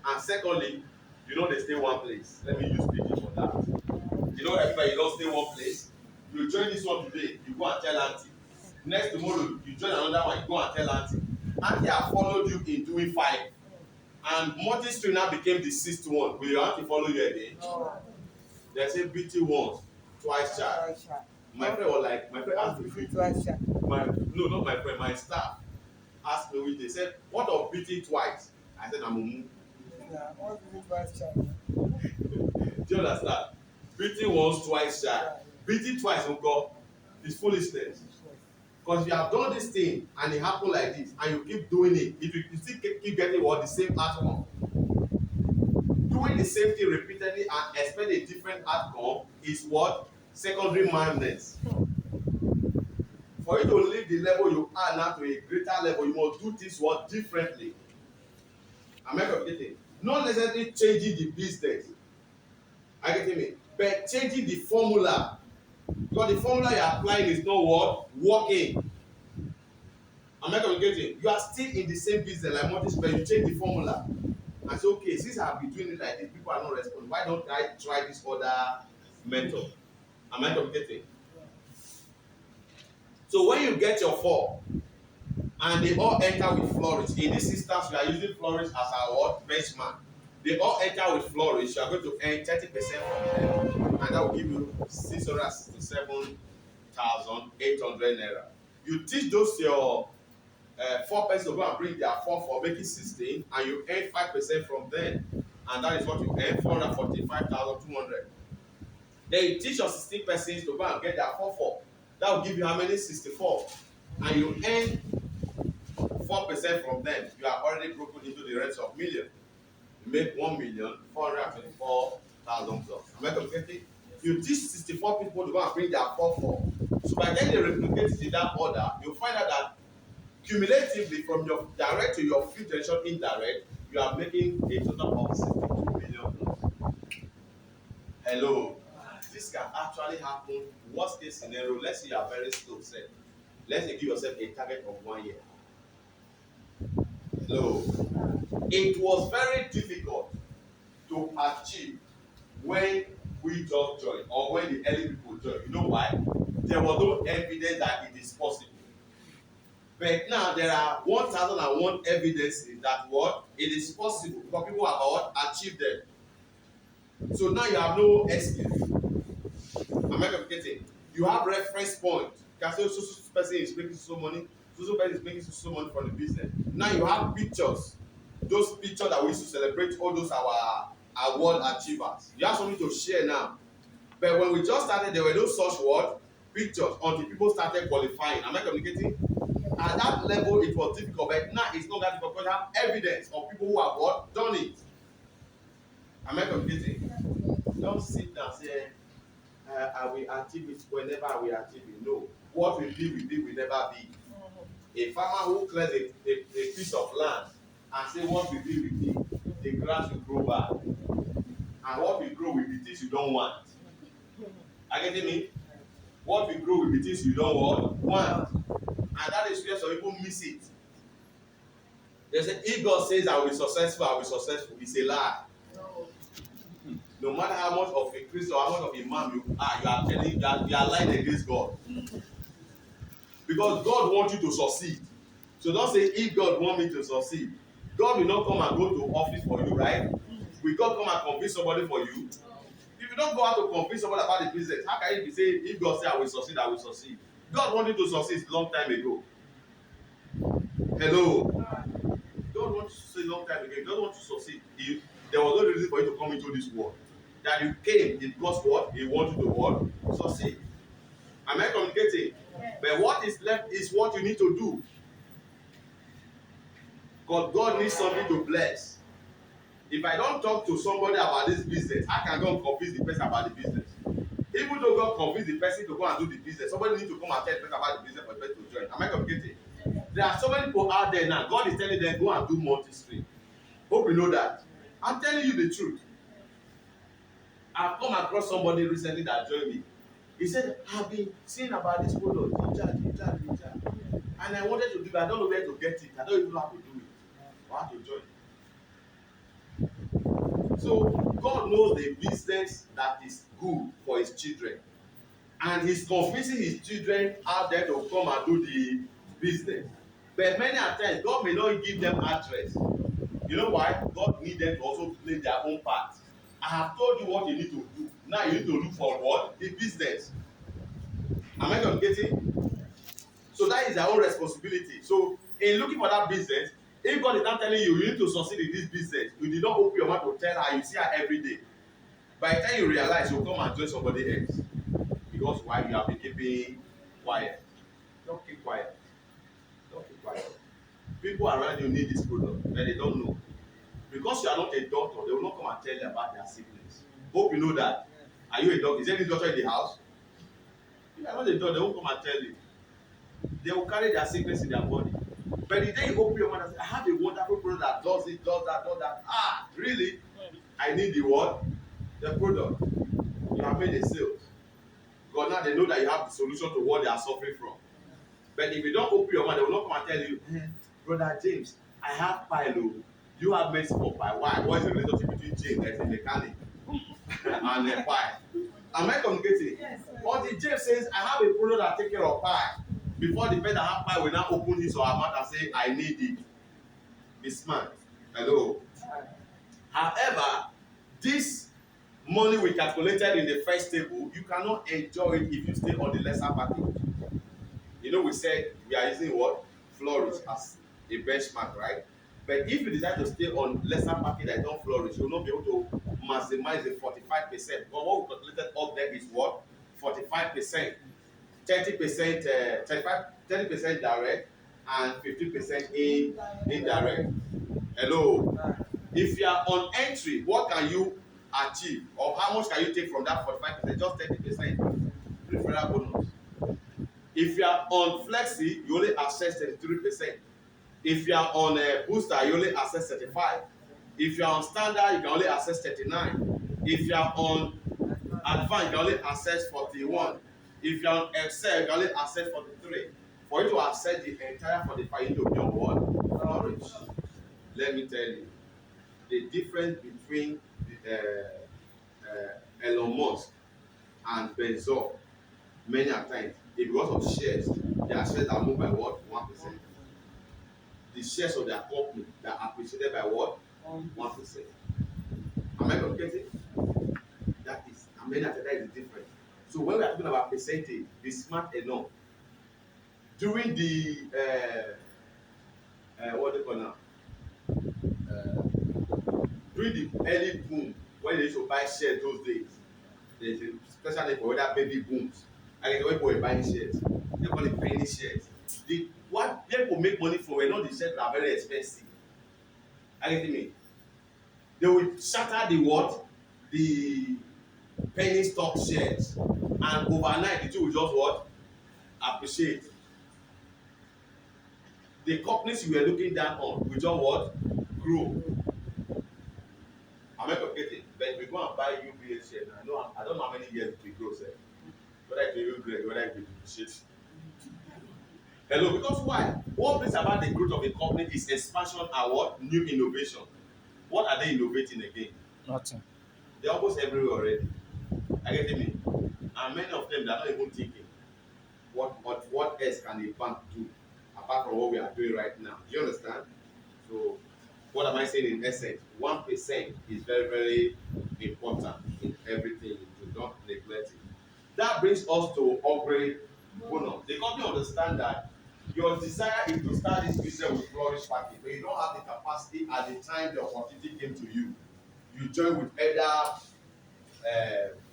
And secondly, you know they stay one place. Let me use pidgin for that. You know everybody don't stay one place. You join this one today, you go and tell auntie. Next tomorrow, you join another one, you go and tell auntie. Auntie have followed you in doing 5. And Multistream now became the 6th one. Will your auntie follow you again? No. They say BT once, twice charge. My friend was like, my friend asked Once me, visit twice shy. my no, not my friend, my staff asked me which they said, what of beating twice? I said, I'm a move. Yeah, once visit twice shy. Do you understand? Beating once, twice shy. Yeah, Beating twice, uncle, is foolishness. Because you have done this thing and it happened like this, and you keep doing it, if you still keep getting what the same outcome, doing the same thing repeatedly and expect a different outcome is what? Secondary madness. For you to leave the level you are now to a greater level, you must do things what differently. Am I communicating? Not necessarily changing the business. Are you getting me? But changing the formula. Because the formula you're applying is not what? Working. Am I communicating? You are still in the same business like Multistream, you change the formula. And say, okay, since I've been doing it like this, people are not responding. Why don't I try this other method? Am I communicating? So when you get your four, and they all enter with flourish. In this instance, we are using flourish as our what? Benchmark. They all enter with flourish. You are going to earn 30% from them, and that will give you 667,800 naira. You teach those your 4 persons to go and bring their 4 for making 16, and you earn 5% from them, and that is what you earn 445,200. Then you teach your 16 persons to go and get their 4. That will give you how many? 64, and you earn 4% from them. You are already broken into the rest of million. You make 1,424,000 plus. Am I communicating? You teach 64 people to go and bring their 4. So by the time they replicate it in that order, you find out that cumulatively from your direct to your fifth generation indirect, you are making a total of 62 million plus. Hello. This can actually happen. Worst case scenario, let's say you are very slow set. Let's say give yourself a target of 1 year. Hello. It was very difficult to achieve when we just joined or when the early people joined. You know why? There was no evidence that it is possible. But now there are 1,001 evidences that what it is possible because people have what achieved them. So now you have no excuse. Am I communicating? You have reference point. You can say so person is making so money, so person is making so money from the business. Now you have pictures. Those pictures that we used to celebrate all those our award achievers. You have something to share now. But when we just started, there were no such word pictures until people started qualifying. Am I communicating? At that level, it was difficult, but now it's not that difficult because you have evidence of people who have what done it. Am I communicating? Don't sit down and say, I will achieve it whenever I will achieve it. No. What will be, will never be. A farmer who clears a piece of land and say what will be, the grass will grow back. And what will grow will be things you don't want. Are you getting me? What will grow will be things you don't want. And that is where some people miss it. They say, if God says I will be successful, I will be successful. It's a lie. No matter how much of a Christian or how much of a man you are telling that you are lying against God. Because God wants you to succeed. So don't say if God wants me to succeed. God will not come and go to office for you, right? Will God come and convince somebody for you? If you don't go out to convince somebody about the business, how can you be saying if God say I will succeed, I will succeed? God wanted to succeed long time ago. Hello. God wants to succeed long time ago. He doesn't want to succeed. There was no reason for you to come into this world. That you came because what? He wanted to what? Succeed. Am I communicating? But what is left is what you need to do. God needs something to bless. If I don't talk to somebody about this business, how can God convince the person about the business? Even though God convince the person to go and do the business, somebody need to come and tell the person about the business for the person to join. Am I communicating? There are so many people out there now. God is telling them go and do Multistream. Hope you know that. I'm telling you the truth. I've come across somebody recently that joined me. He said, I've been seeing about this product, and I wanted to do it. I don't know where to get it. I don't even know how to do it. I have to join. So God knows the business that is good for his children. And he's convincing his children out there to come and do the business. But many times, God may not give them address. You know why? God needs them to also play their own part. I have told you what you need to do. Now you need to look for what? The business. Am I communicating? So that is their own responsibility. So in looking for that business, if God is not telling you you need to succeed in this business, you did not open your mouth to tell her, you see her every day. By the time you realize, you'll come and join somebody else. Because why you have been keeping quiet. Don't keep quiet. Don't keep quiet. People around you need this product, but they don't know. Because you are not a doctor, they will not come and tell you about their sickness. Hope you know that. Are you a doctor? Is there any doctor in the house? If you are not a doctor, they won't come and tell you. They will carry their sickness in their body. But the day you open your mouth and say, I have a wonderful product that does it, does that, does that. Ah, really? I need the what? The product. You have made a sale. Because now they know that you have the solution to what they are suffering from. But if you don't open your mouth, they will not come and tell you, Brother James, I have pile. You have mercy for pile. Why? What is the relationship between James, that is a mechanic, and the pile? Am I communicating? Yes, sir. Or the James says, I have a product that take care of pile. Before the person that have pile will now open his or her mouth and say, I need it. Be smart. Hello. However, this money we calculated in the first table, you cannot enjoy it if you stay on the lesser package. You know, we said we are using what? Flourish as a benchmark, right? But if you decide to stay on lesser package that don't flourish, you will not be able to maximize the 45%. But what we calculated up there is what? 45%, 30%, 35, 30% direct, and 50% indirect. Hello. If you are on entry, what can you achieve? Or how much can you take from that 45%? Just 30% referral bonus. If you are on flexi, you only access 33%. If you are on a booster, you only access 35. If you are on standard, you can only access 39. If you are on advanced, you can only access 41. If you are on excel, you can only access 43. For you to access the entire 45, you need to be on what? Flourish. Let me tell you, the difference between Elon Musk and Bezos many a times is because of shares. Their shares are moved by what? 1%. The shares of their company that are appreciated by what? 1%. Am I communicating? That is, and many a times that is the difference. So when we are talking about percentage, be smart enough. During the what do you call now? During the early boom, when they used to buy shares those days, there's a special name for whether baby booms. And then when people were buying shares, they call it penny shares. The what people make money from were not the shares that are very expensive. Are you getting me? They will shatter the what? The penny stock shares. And overnight the two will just what? Appreciate. The companies you were looking down on will just what? Grow. Am I communicating? But we go and buy UBS shares. I don't know how many years it will grow, sir. Whether it will grow, whether it will depreciate. Hello, because why? What brings about the growth of a company is expansion and what? New innovation. What are they innovating again? Nothing. They're almost everywhere already. Are you getting me? And many of them, they are not even thinking, what else can a bank do apart from what we are doing right now? Do you understand? So, what am I saying in essence? 1% is very, very important in everything you do. Don't neglect it. That brings us to upgrade bonus. The company understand that your desire is to start this business with flourish package, but you don't have the capacity at the time the opportunity came to you. You join with either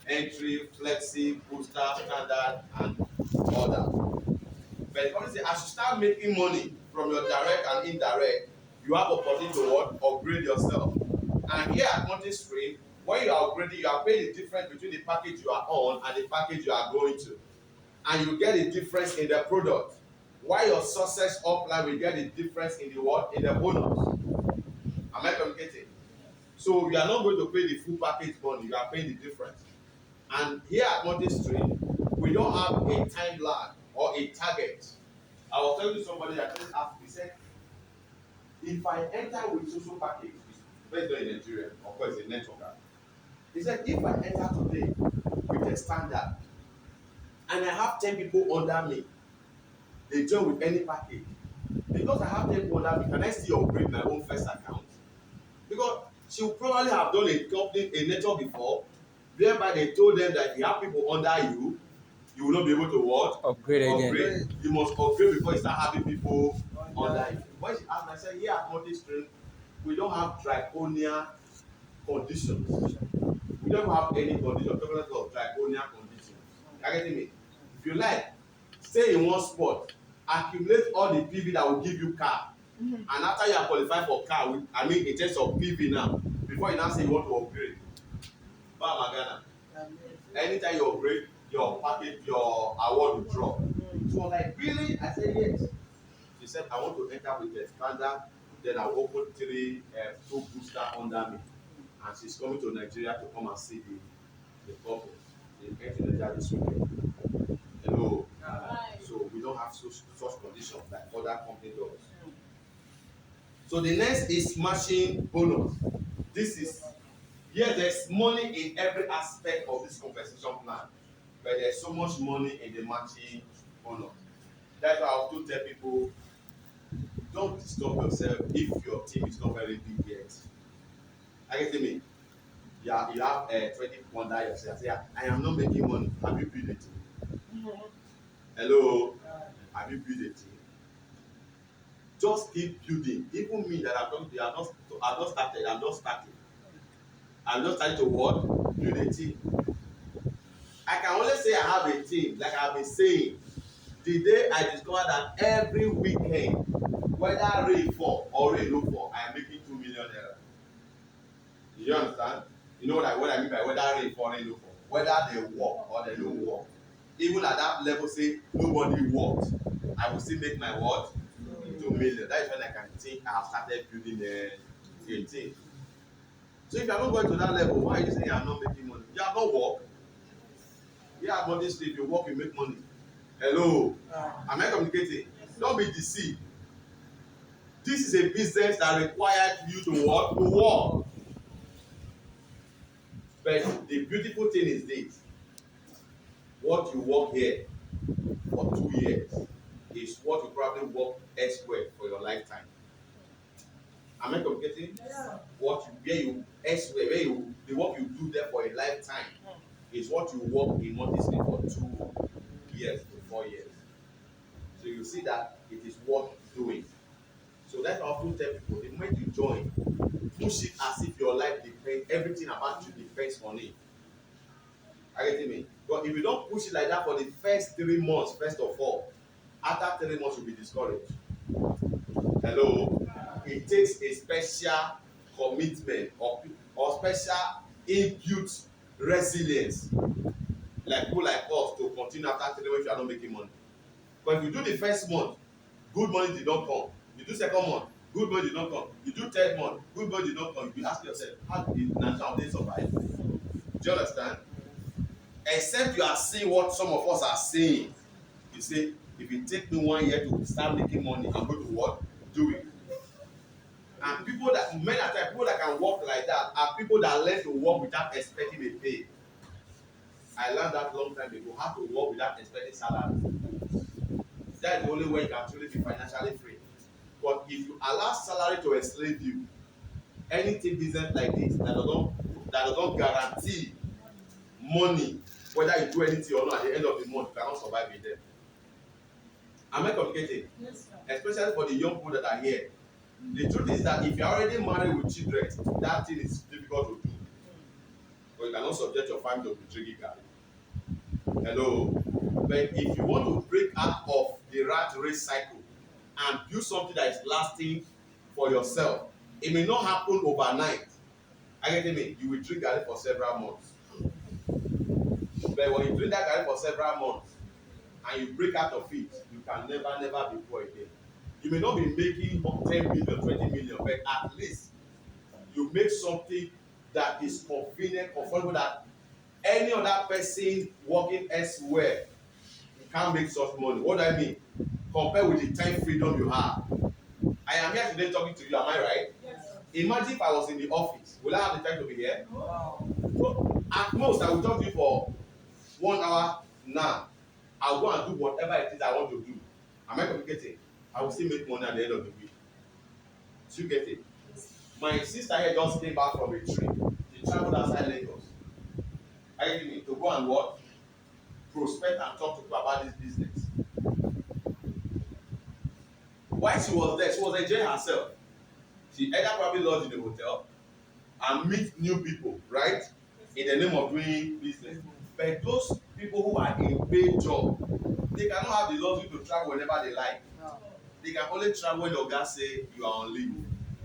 entry, flexi, booster, standard, and other. But the company say as you start making money from your direct and indirect, you have opportunity to what? Upgrade yourself. And here at Multistream, when you are upgrading, you are paying the difference between the package you are on and the package you are going to. And you get a difference in the product. While your success upline will get a difference in the what? In the bonus. Am I communicating? So you are not going to pay the full package money, you are paying the difference. And here at Multistream, we don't have a time lag or a target. I was telling somebody that just asked me, said, if I enter with social package, based on in Nigeria, of course, a networker. He said, if I enter today with a standard and I have 10 people under me, they join with any package. Because I have 10 people under me, can I still upgrade my own first account? Because she will probably have done a company, a network before, whereby they told them that if you have people under you, you will not be able to what? Upgrade again. Upgrade. You must upgrade before you start having people under you. Under. When she asked me, I said, here at Multistream, we don't have draconian conditions. We don't have any condition, talking of draconian conditions. You are getting me? If you like, stay in one spot, accumulate all the PV that will give you car. And after you are qualified for car, I mean in terms of PV now, before you now say you want to upgrade, Bam Magana. Anytime you upgrade, your package, your award will drop. So like, really? I said yes. She said, I want to enter with the standard, then I'll open two booster under me. And she's coming to Nigeria to come and see the couple. They get in Nigeria this weekend. Hello. So we don't have such conditions like other company does. So the next is matching bonus. This is, yes, there's money in every aspect of this compensation plan, but there's so much money in the matching bonus. That's why I also tell people, don't disturb yourself if your team is not very big yet. I get me. Yeah, you have 20 people under yourself. Say, I am not making money. Have you built a team? Hello, have you built a team? Just keep building. Even me that I'm talking to you, I've not started. I'm just starting. I'm just trying to what? Build a team. I can only say I have a team, like I've been saying. The day I discovered that every weekend, whether rain fall or rain no fall, I am making 2 million naira. You understand? You know what I mean by whether rain fall or rain no fall. Whether they work or they don't work. Even at that level, say nobody worked, I will still make my what? 2 million. That is when I can think I have started building a team. So if you are not going to that level, why are you saying you are not making money? You have not work. Yeah, but this if you work, you make money. Hello, am I communicating? Don't be deceived. This is a business that requires you to work. To work. But the beautiful thing is this: what you work here for 2 years is what you probably work elsewhere for your lifetime. Am I communicating? Yeah. What you where you elsewhere, where you the work you do there for a lifetime is what you work in Multistream for 2 years to 4 years. So you see that it is worth doing. So that's why I often tell people, the moment you join, push it as if your life depends, everything about you depends on it. Are you getting me? But if you don't push it like that for the first 3 months, first of all, after 3 months you'll be discouraged. Hello? It takes a special commitment or special input resilience, like people like us, to continue after 3 months if you are not making money. But if you do the first month, good money did not come. You do second month, good money did not come. You do third month, good money did not come. You ask yourself, how did they survive? Do you understand? Except you are seeing what some of us are saying. You say, if it take me 1 year to start making money, I'm going to what? Do it. And people that, many times, people that can work like that are people that learn to work without expecting a pay. I learned that long time ago, how to work without expecting salary. That is the only way you can truly be financially free. But if you allow salary to enslave you, anything business like this that does not guarantee money, whether you do anything or not, at the end of the month, you cannot survive with them. Am I communicating? Yes, sir. Especially for the young people that are here. The truth is that if you are already married with children, that thing is difficult to do. But you cannot subject your family to be drinking garri. Hello? But if you want to break out of the rat race cycle and build something that is lasting for yourself, it may not happen overnight. I get me? You will drink garri for several months. But when you drink that garri for several months and you break out of it, you can never be poor again. You may not be making 10 million, 20 million, but at least you make something that is convenient, comfortable, that any other person working elsewhere can't make such money. What do I mean? Compared with the time freedom you have. I am here today talking to you, am I right? Yes, sir. Imagine if I was in the office. Will I have the time to be here? Wow. So at most, I will talk to you for 1 hour now. I'll go and do whatever it is I want to do. Am I communicating? I will still make money at the end of the week. Do you get it? My sister here just came back from a trip. She traveled outside Lagos. I get me to go and what? prospect and talk to people about this business. While she was enjoying herself. She either probably lodged in a hotel and meet new people, right? In the name of doing business. But those people who are in paid job, they cannot have the luxury to travel whenever they like. They can only travel when the oga say you are on leave.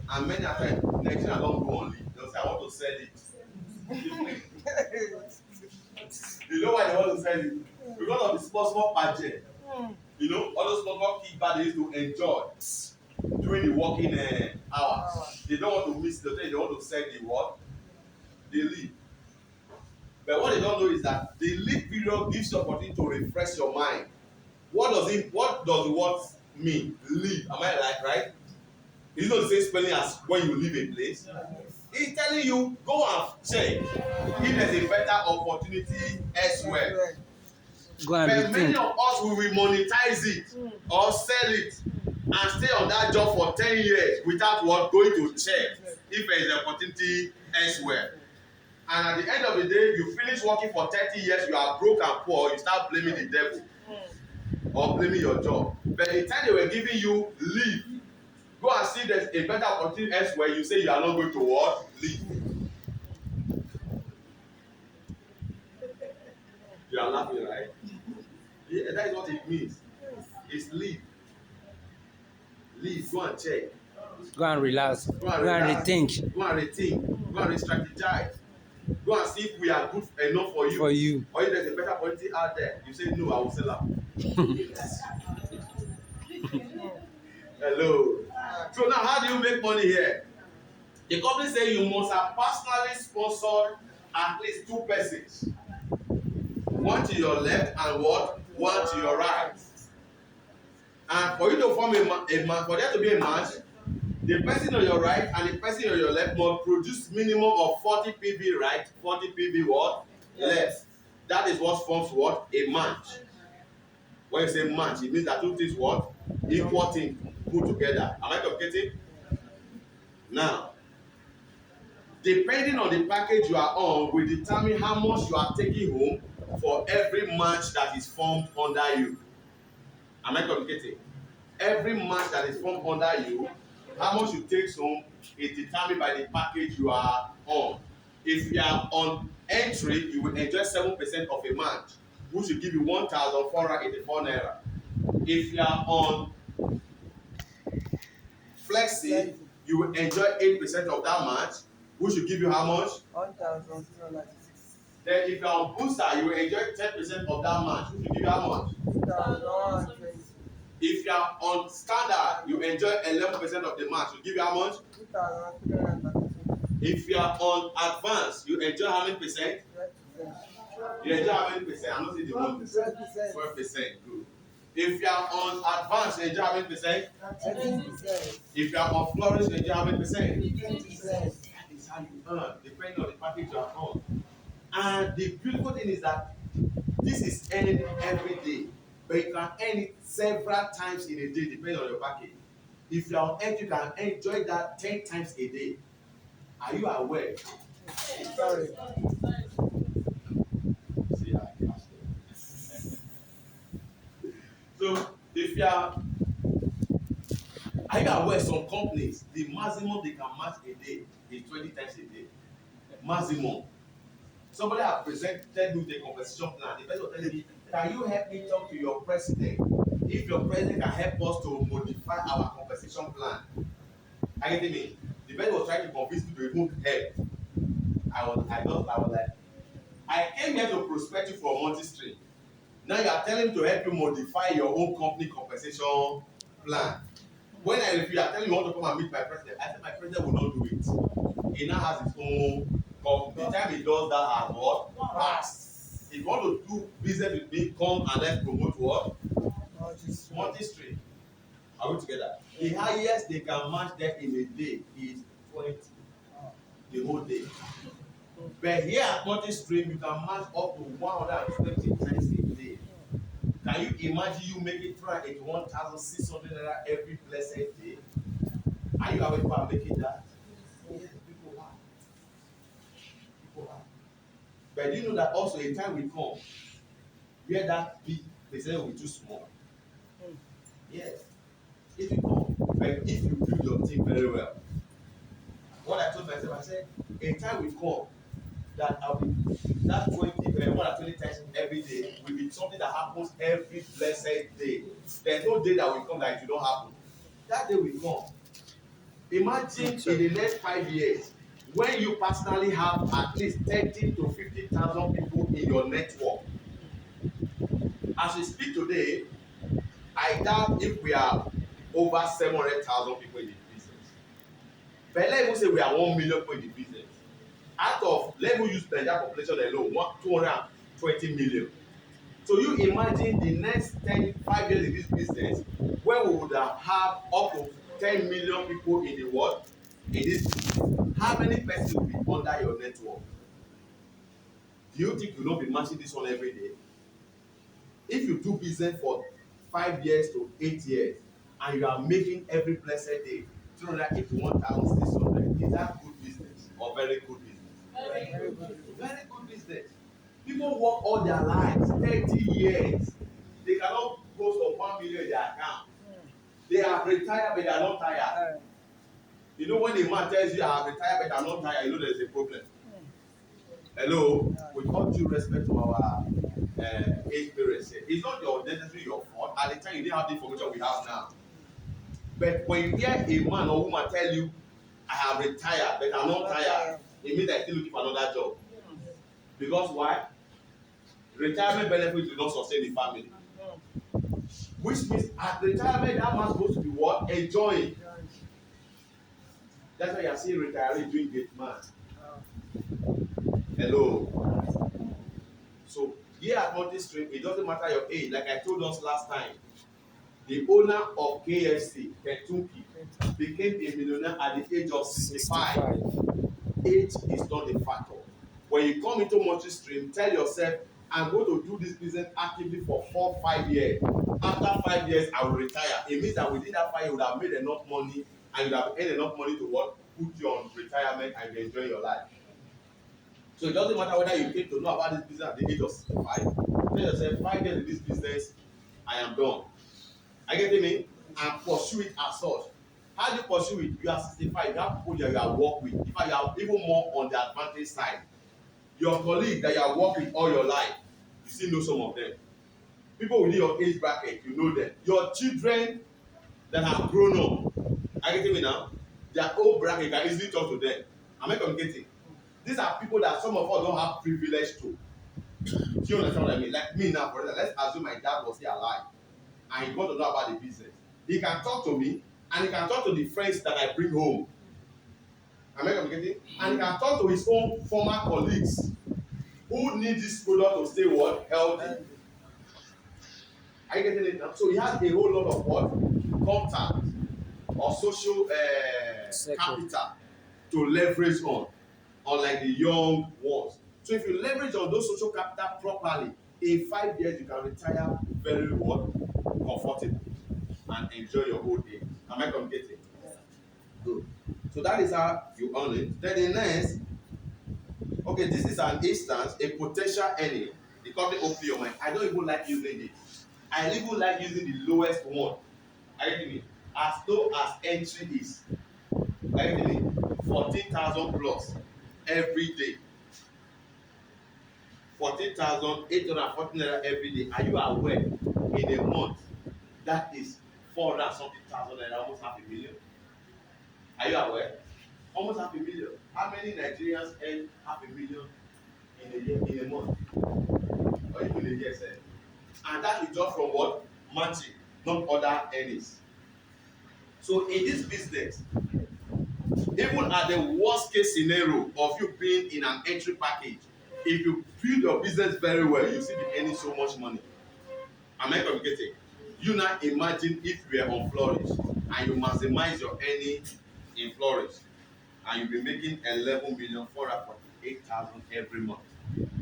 And many a time, Nigeria don go on leave. They'll say, I want to sell it. You know why they want to sell it? Because of the small budget. You know, all those small kickback they used to enjoy during the working hours. They don't want to miss the day. They want to sell the what? The leave. But what they don't know is that the leave period gives you opportunity to refresh your mind. What does the word mean? Leave. Am I right? Is it not the same spelling as when you leave a place? It's telling you go and check if there's a better opportunity elsewhere. Go and But many rethink. of us will monetize it or sell it and stay on that job for 10 years without what going to check if there is an opportunity elsewhere. And at the end of the day, you finish working for 30 years, you are broke and poor, you start blaming the devil or blaming your job. But the time they were giving you leave, go and see there's a better opportunity elsewhere, you say you are not going to what? Leave. You are laughing, right? Yeah, that is what it means. It's leave. Leave, go and check. Go and relax. Go and rethink. Go and rethink. Go and re-strategize. Go and see if we are good enough for you. For you. Or if there's a better opportunity out there. You say, no, I will sell out. Hello. So now, how do you make money here? The company say you must have personally sponsored at least 2 persons. One to your left and what? One to your right. And for you to form for there to be a match, the person on your right and the person on your left must produce minimum of 40 PV right, 40 PV what? Left. That is what forms what? A match. When you say match, it means that 2 things what? Equal things put together. Am I communicating? Now, depending on the package you are on will determine how much you are taking home for every match that is formed under you. Am I communicating? Every match that is formed under you, how much you take home is determined by the package you are on. If you are on entry, you will enjoy 7% of a match, which will give you 1,484 naira. If you are on flexi, you will enjoy 8% of that match, which will give you how much? 1,296. Then if you are on booster, you will enjoy 10% of that match, which will give you how much? 2,120. If you are on standard, you enjoy 11% of the match, will give you how much? 2,332. If you are on advance, you enjoy how many percent? 12%. You enjoy how many percent? I'm not saying the 1%. 12%. 12%. Good. If you are on advance, you enjoy how many percent? 13%. If you are on flourish, you enjoy how many percent? 10%. That is how you earn, depending on the package you are on. And the beautiful thing is that this is earned every day, but you can earn it several times in a day, depending on your package. If you are on edge, you can enjoy that 10 times a day. Are you aware? Sorry. See how I catch them. So if you are you aware some companies, the maximum they can match a day is 20 times a day. Maximum. Somebody has presented me the compensation plan. The person was telling me, can you help me talk to your president? If your president can help us to modify our compensation plan. Are you getting me? The person was trying to convince me to remove help. I was like, I came here to prospect you for Multistream. Now you are telling me to help you modify your own company compensation plan. When I refuse, you are telling me you want to come and meet my president. I said my president will not do it. He now has his own company. The time he does that has what? Passed. If you want to do business with me, come and let's promote what? Multistream. Are we together? The highest they can match them in a day is 20. The whole day. But here at Multistream, you can match up to 120 times a day. Can you imagine you making 1,600 naira every blessed day? Are you aware of making that? Yes, people are. People are. But you know that also a time will come where that big percentage will be too small. Yes, it will come. But if you build your team very well, what I told myself, I said, a time will come that I'll be that 20 times every day will be something that happens every blessed day. There's no day that will come that it will not happen. That day will come. Imagine in the next 5 years when you personally have at least 30 to 50,000 people in your network. As we speak today, I doubt if we are over 700,000 people in the business. But let's even say we are 1 million people in the business. Out of, let's even use the Nigerian population alone, 220 million. So you imagine the next 5 years in this business when we would have up to 10 million people in the world in this business. How many persons will be under your network? Do you think you will not be matching this one every day? If you do business for 5 years to 8 years and you are making every blessed day 281,600, is that good business or very good business? Very good. Very good business. People work all their lives, 30 years. They cannot post on 1 million in their account. They are retired but they are not tired. You know when a man tells you I have retired but I'm not tired, you know there is a problem. Hello, with all due respect to our age parents, it's not necessarily your fault. At the time you didn't have the information we have now. But when you hear a man or woman tell you, I have retired but I'm not tired, it means they're still looking for another job. Because why? Retirement benefits do not sustain the family. Which means at retirement, that man supposed to be what? Enjoying. That's why you are seeing retirees doing great man. Hello. So here at Multistream, it doesn't matter your age. Like I told us last time, the owner of KFC, Kentucky, became a millionaire at the age of 65. Age is not a factor. When you come into Multistream, tell yourself, I'm going to do this business actively for 4-5 years. After 5 years, I will retire. It means that within that 5 years, you would have made enough money and you would have earned enough money to what? Put you on retirement and you enjoy your life. So it doesn't matter whether you came to know about this business at the age of 65. Tell yourself, 5 years in this business, I am done. Are you getting me? And pursue it as such. How do you pursue it? You are 65, you have people that you are work with. In fact, you are even more on the advantage side. Your colleagues that you have worked with all your life, you still know some of them. People within your age bracket, you know them. Your children that have grown up, are you getting me now? Their old bracket, you can easily talk to them. Am I communicating? These are people that some of us don't have privilege to. Do you understand what I mean? Like me now, for example, let's assume my dad was still alive and he got to know about the business. He can talk to me and he can talk to the friends that I bring home. Am I communicating? And he can talk to his own former colleagues who need this product to stay what? Healthy. Are you getting it now? So he has a whole lot of what? Contact or social capital to leverage on, unlike the young ones. So if you leverage on those social capital properly, in 5 years you can retire very what? Comfortable and enjoy your whole day. Am I communicating? Good. So that is how you earn it. Then the next, okay, this is an instance, a potential earning. The company open your mind. I don't even like using it. I even like using the lowest one. Are you getting me? As low as entry is. Are you getting me? 14,000 plus every day. 14,814 naira every day. Are you aware? In a month, that is 400 something thousand naira, almost half a million. Are you aware? Almost half a million. How many Nigerians earn half a million in a year, in a month, or even a year, sir? And that is just from what? Matching, not other earnings. So in this business, even at the worst case scenario of you being in an entry package, if you build your business very well, you still be earning so much money. Am I communicating? You now imagine if you are on Flourish and you maximize your earning in Flourish and you be making 11,448,000 every month,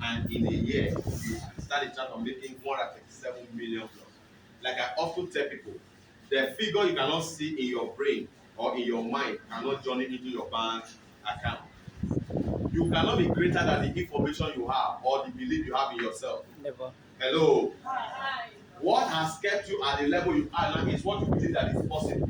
and in a year you start a chart of making 137 million plus. Like I often tell people, the figure you cannot see in your brain or in your mind cannot journey into your bank account. You cannot be greater than the information you have or the belief you have in yourself. Never. Hello. What has kept you at the level you are now is what you believe that is possible.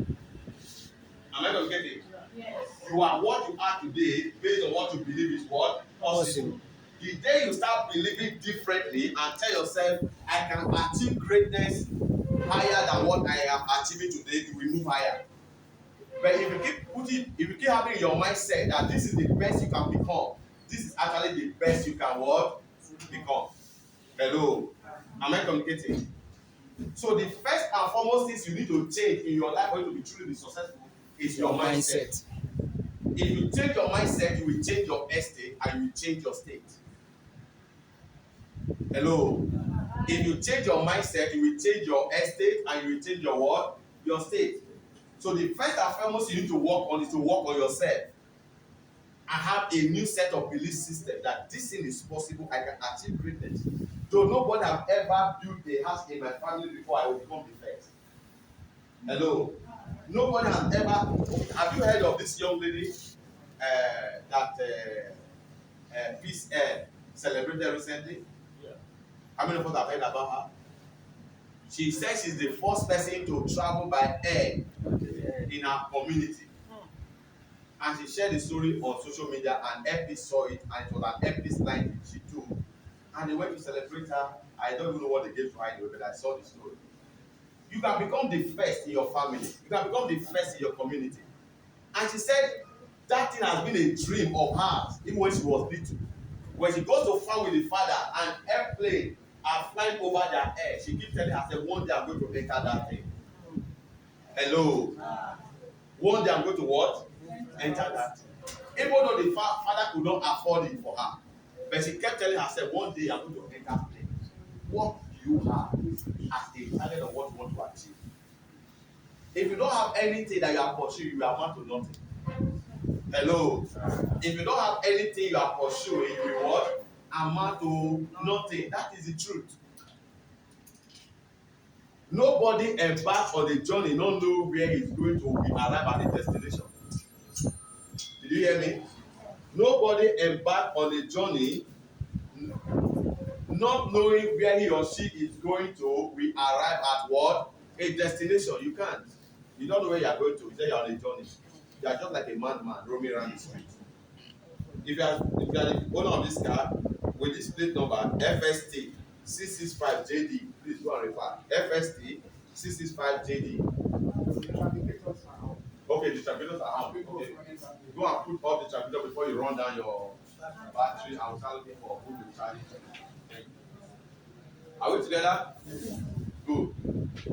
Am I going to get it? Yes. You are what you are today based on what you believe is what possible. The day you start believing differently and tell yourself, I can achieve greatness higher than what I am achieving today, you will move higher. But if you keep having your mindset that this is the best you can become, this is actually the best you can what? Become. Hello. Am I communicating? So the first and foremost things you need to change in your life for you to be truly successful is your mindset. If you change your mindset, you will change your estate and you will change your state. Hello. If you change your mindset, you will change your estate and you will change your what? Your state. So the first and foremost you need to work on is to work on yourself. I have a new set of belief system that this thing is possible, I can achieve greatness. Though nobody have ever built a house in my family before I will become the first. Hello. Nobody has ever. Have you heard of this young lady that Peace Air celebrated recently? Yeah. How many of us have heard about her? She says she's the first person to travel by air in her community. And she shared the story on social media and FP saw it and it was an FP slide she took. And they went to celebrate her. I don't even know what they gave to her anyway, but I saw the story. You can become the first in your family. You can become the first in your community. And she said that thing has been a dream of hers, even when she was little. When she goes to farm with the father and airplane are flying over their head, she keeps telling herself, one day I'm going to enter that thing. Hello. One day I'm going to what? Enter that thing. Even though the father could not afford it for her, but she kept telling herself, one day I'm going to enter that thing. What do you have as a target of what you want to achieve? If you don't have anything that you are pursuing, you amount to nothing. Hello. If you don't have anything you are pursuing, you will what? Amount to nothing. That is the truth. Nobody embarks on the journey not know where he's going to arrive at the destination. Did you hear me? Nobody embarks on a journey not knowing where he or she is going to we arrive at what? A destination. You can't. You don't know where you are going to. You say you are on a journey. You are just like a madman roaming around the street. If you are the owner of this car with this plate number FST 665JD, please go and refer. FST 665JD. Okay, the traffickers are out. Okay. Go and put up the trafficker before you run down your battery and start looking for who to charge it. Are we together? Good.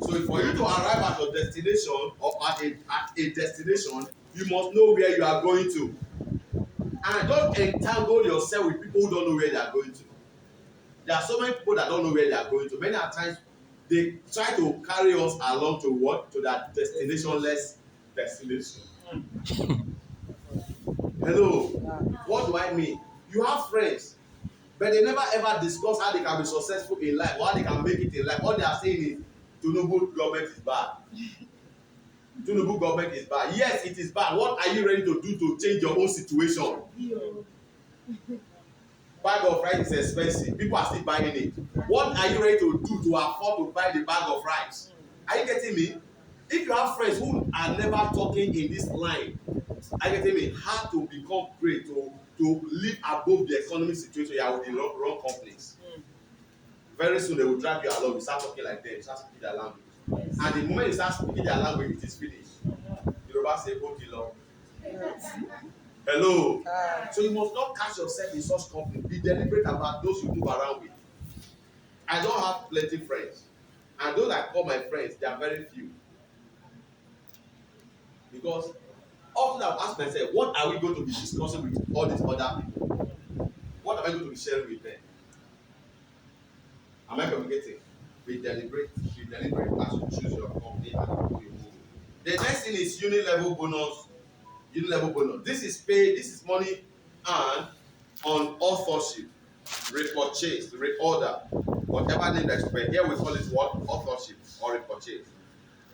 So for you to arrive at your destination or at a destination, you must know where you are going to. And don't entangle yourself with people who don't know where they are going to. There are so many people that don't know where they are going to. Many times they try to carry us along to what? To that destination-less destination. Hello. What do I mean? You have friends, but they never ever discuss how they can be successful in life, or how they can make it in life. All they are saying is, Tinubu government is bad. Tinubu government is bad. Yes, it is bad. What are you ready to do to change your own situation? Bag of rice is expensive. People are still buying it. What are you ready to do to afford to buy the bag of rice? Are you getting me? If you have friends who are never talking in this line, are you getting me? How to become great, to live above the economic situation you are with the wrong companies. Very soon they will drag you along. You start talking like them. You start speaking their language. And the moment you start speaking their language, it is finished. Yoruba say, "Oh, kilo." Hello. So you must not catch yourself in such company. Be deliberate about those you move around with. I don't have plenty friends. And those I call my friends, they are very few. Because often I've asked myself, what are we going to be discussing with all these other people? What am I going to be sharing with them? Am I communicating? Be deliberate as you choose your company and the people you move. The next thing is uni-level bonus. Uni-level bonus. This is pay, this is money earned on authorship, repurchase, reorder, whatever name that's paid. Here we call it what? Authorship or repurchase.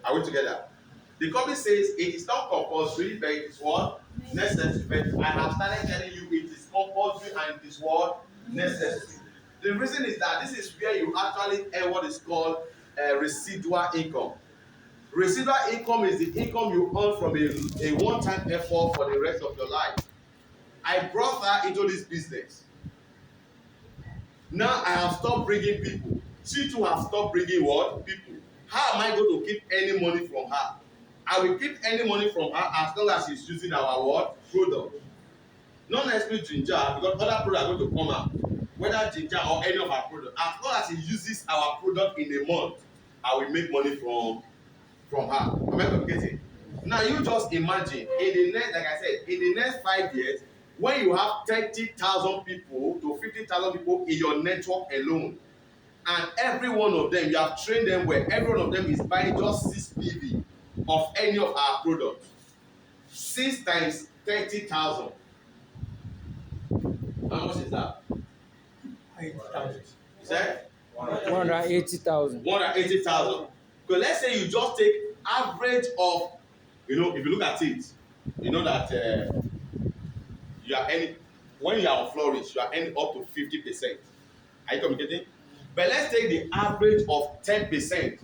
Are we together? The company says it is not compulsory, but it is what? Necessary. But I have started telling you it is compulsory and it is what? Necessary. The reason is that this is where you actually earn what is called residual income. Residual income is the income you earn from a one-time effort for the rest of your life. I brought her into this business. Now I have stopped bringing people. She too has stopped bringing what? People. How am I going to keep any money from her? I will keep any money from her as long as she's using our what? Product. Not necessarily ginger, because other products are going to come out. Whether ginger or any of our products. As long as she uses our product in a month, I will make money from her. Am I communicating? Now you just imagine in the next, like I said, in the next 5 years, when you have 30,000 people to 50,000 people in your network alone, and every one of them, you have trained them well, every one of them is buying just 6 PV of any of our products. 6 times 30,000. How much is that? 8,000. You said? 180,000. 180,000. So let's say you just take average of, if you look at it, you know that you are earning, when you are on flourish, you are earning up to 50%. Are you communicating? But let's take the average of 10%.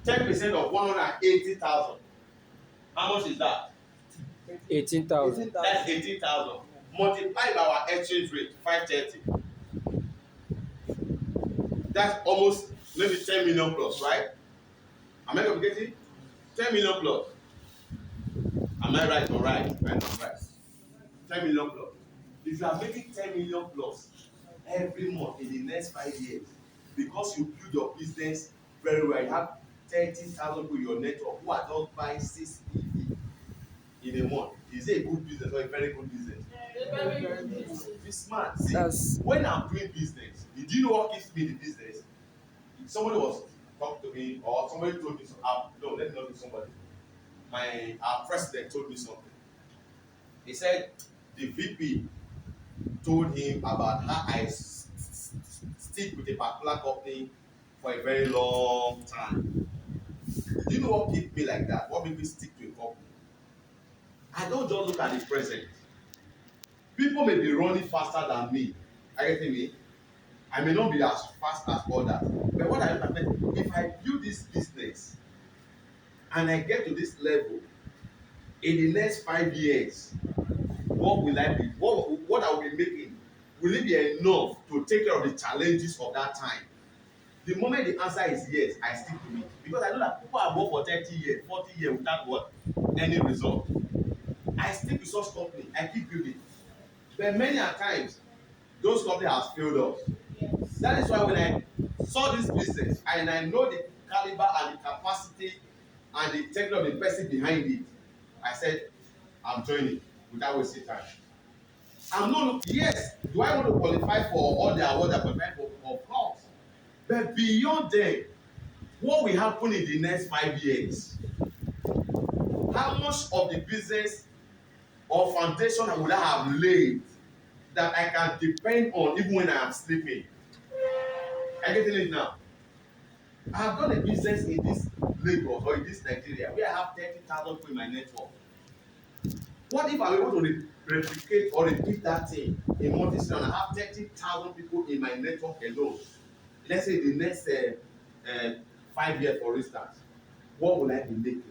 10% of 180,000. How much is that? 18,000. That's 18,000. Multiply by our exchange rate, 530. That's almost maybe 10 million plus, right? Am I communicating? 10 million plus. Am I right or right? Right or right? 10 million plus. If you are making 10 million plus every month in the next 5 years, because you build your business very well, you have 30,000 people in your network who are just buying 6 EV in a month. Is it a good business or a very good business? Be smart. See, when I'm doing business, did you know what keeps me in the business? If somebody was talking to me or somebody told me, no, let me not do somebody. Our president told me something. He said the VP told him about how I stick with a particular company for a very long time. Do you know what keeps me like that? What makes me stick to a company? I don't just look at the present. People may be running faster than me. Are you getting me? I may not be as fast as others. But what I understand, if I build this business and I get to this level, in the next 5 years, what will I be? What I will be making? Will it be enough to take care of the challenges of that time? The moment the answer is yes, I stick to it. Because I know that people have worked for 30 years, 40 years without what? Any result. I stick with such company. I keep building. But many a times, those companies have failed us. That is why when I saw this business and I know the caliber and the capacity and the technique of the person behind it, I said, I'm joining without wasting time. I'm not, yes, do I want to qualify for all the awards I qualify for? Of course. But beyond them, what will happen in the next 5 years? How much of the business or foundation would I have laid that I can depend on even when I am sleeping? Are you getting it now? I have done a business in this Lagos or in this Nigeria where I have 30,000 people in my network. What if I'm able to replicate or repeat that thing in Multistream and I have 30,000 people in my network alone? Let's say the next 5 years, for instance, what will I be making?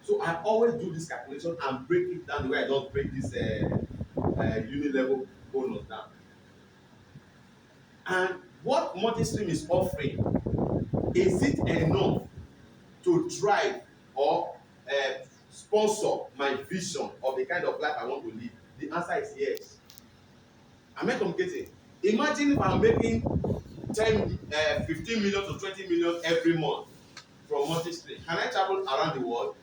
So I always do this calculation and break it down the way I just break this unit level bonus down. And what Multistream is offering, is it enough to drive or sponsor my vision of the kind of life I want to live? The answer is yes. Am I communicating? Imagine if I'm making 15 million to 20 million every month from Multistream. Can I travel around the world?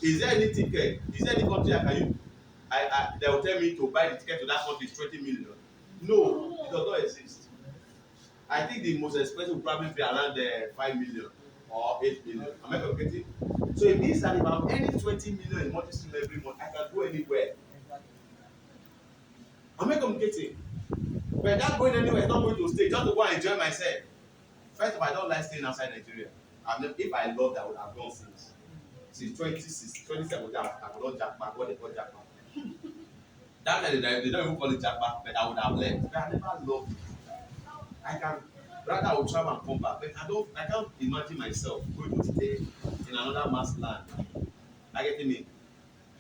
Is there any ticket? Is there any country I can use? They will tell me to buy the ticket to that country is 20 million. No, it does not exist. I think the most expensive will probably be around 5 million or 8 million. Am I communicating? So it means that if I'm earning 20 million in Multistream every month, I can go anywhere. Am I communicating? But that going anywhere is not going to stay, just to go and enjoy myself. First of all, I don't like staying outside Nigeria. If I loved, I would have gone since 2017, I would not jackpot, what they call jackpot. That time they don't even call it jackpot, but I would have left. But I never loved it. I can rather I will travel and come back. But I can't imagine myself going to stay in another man's land. I get me.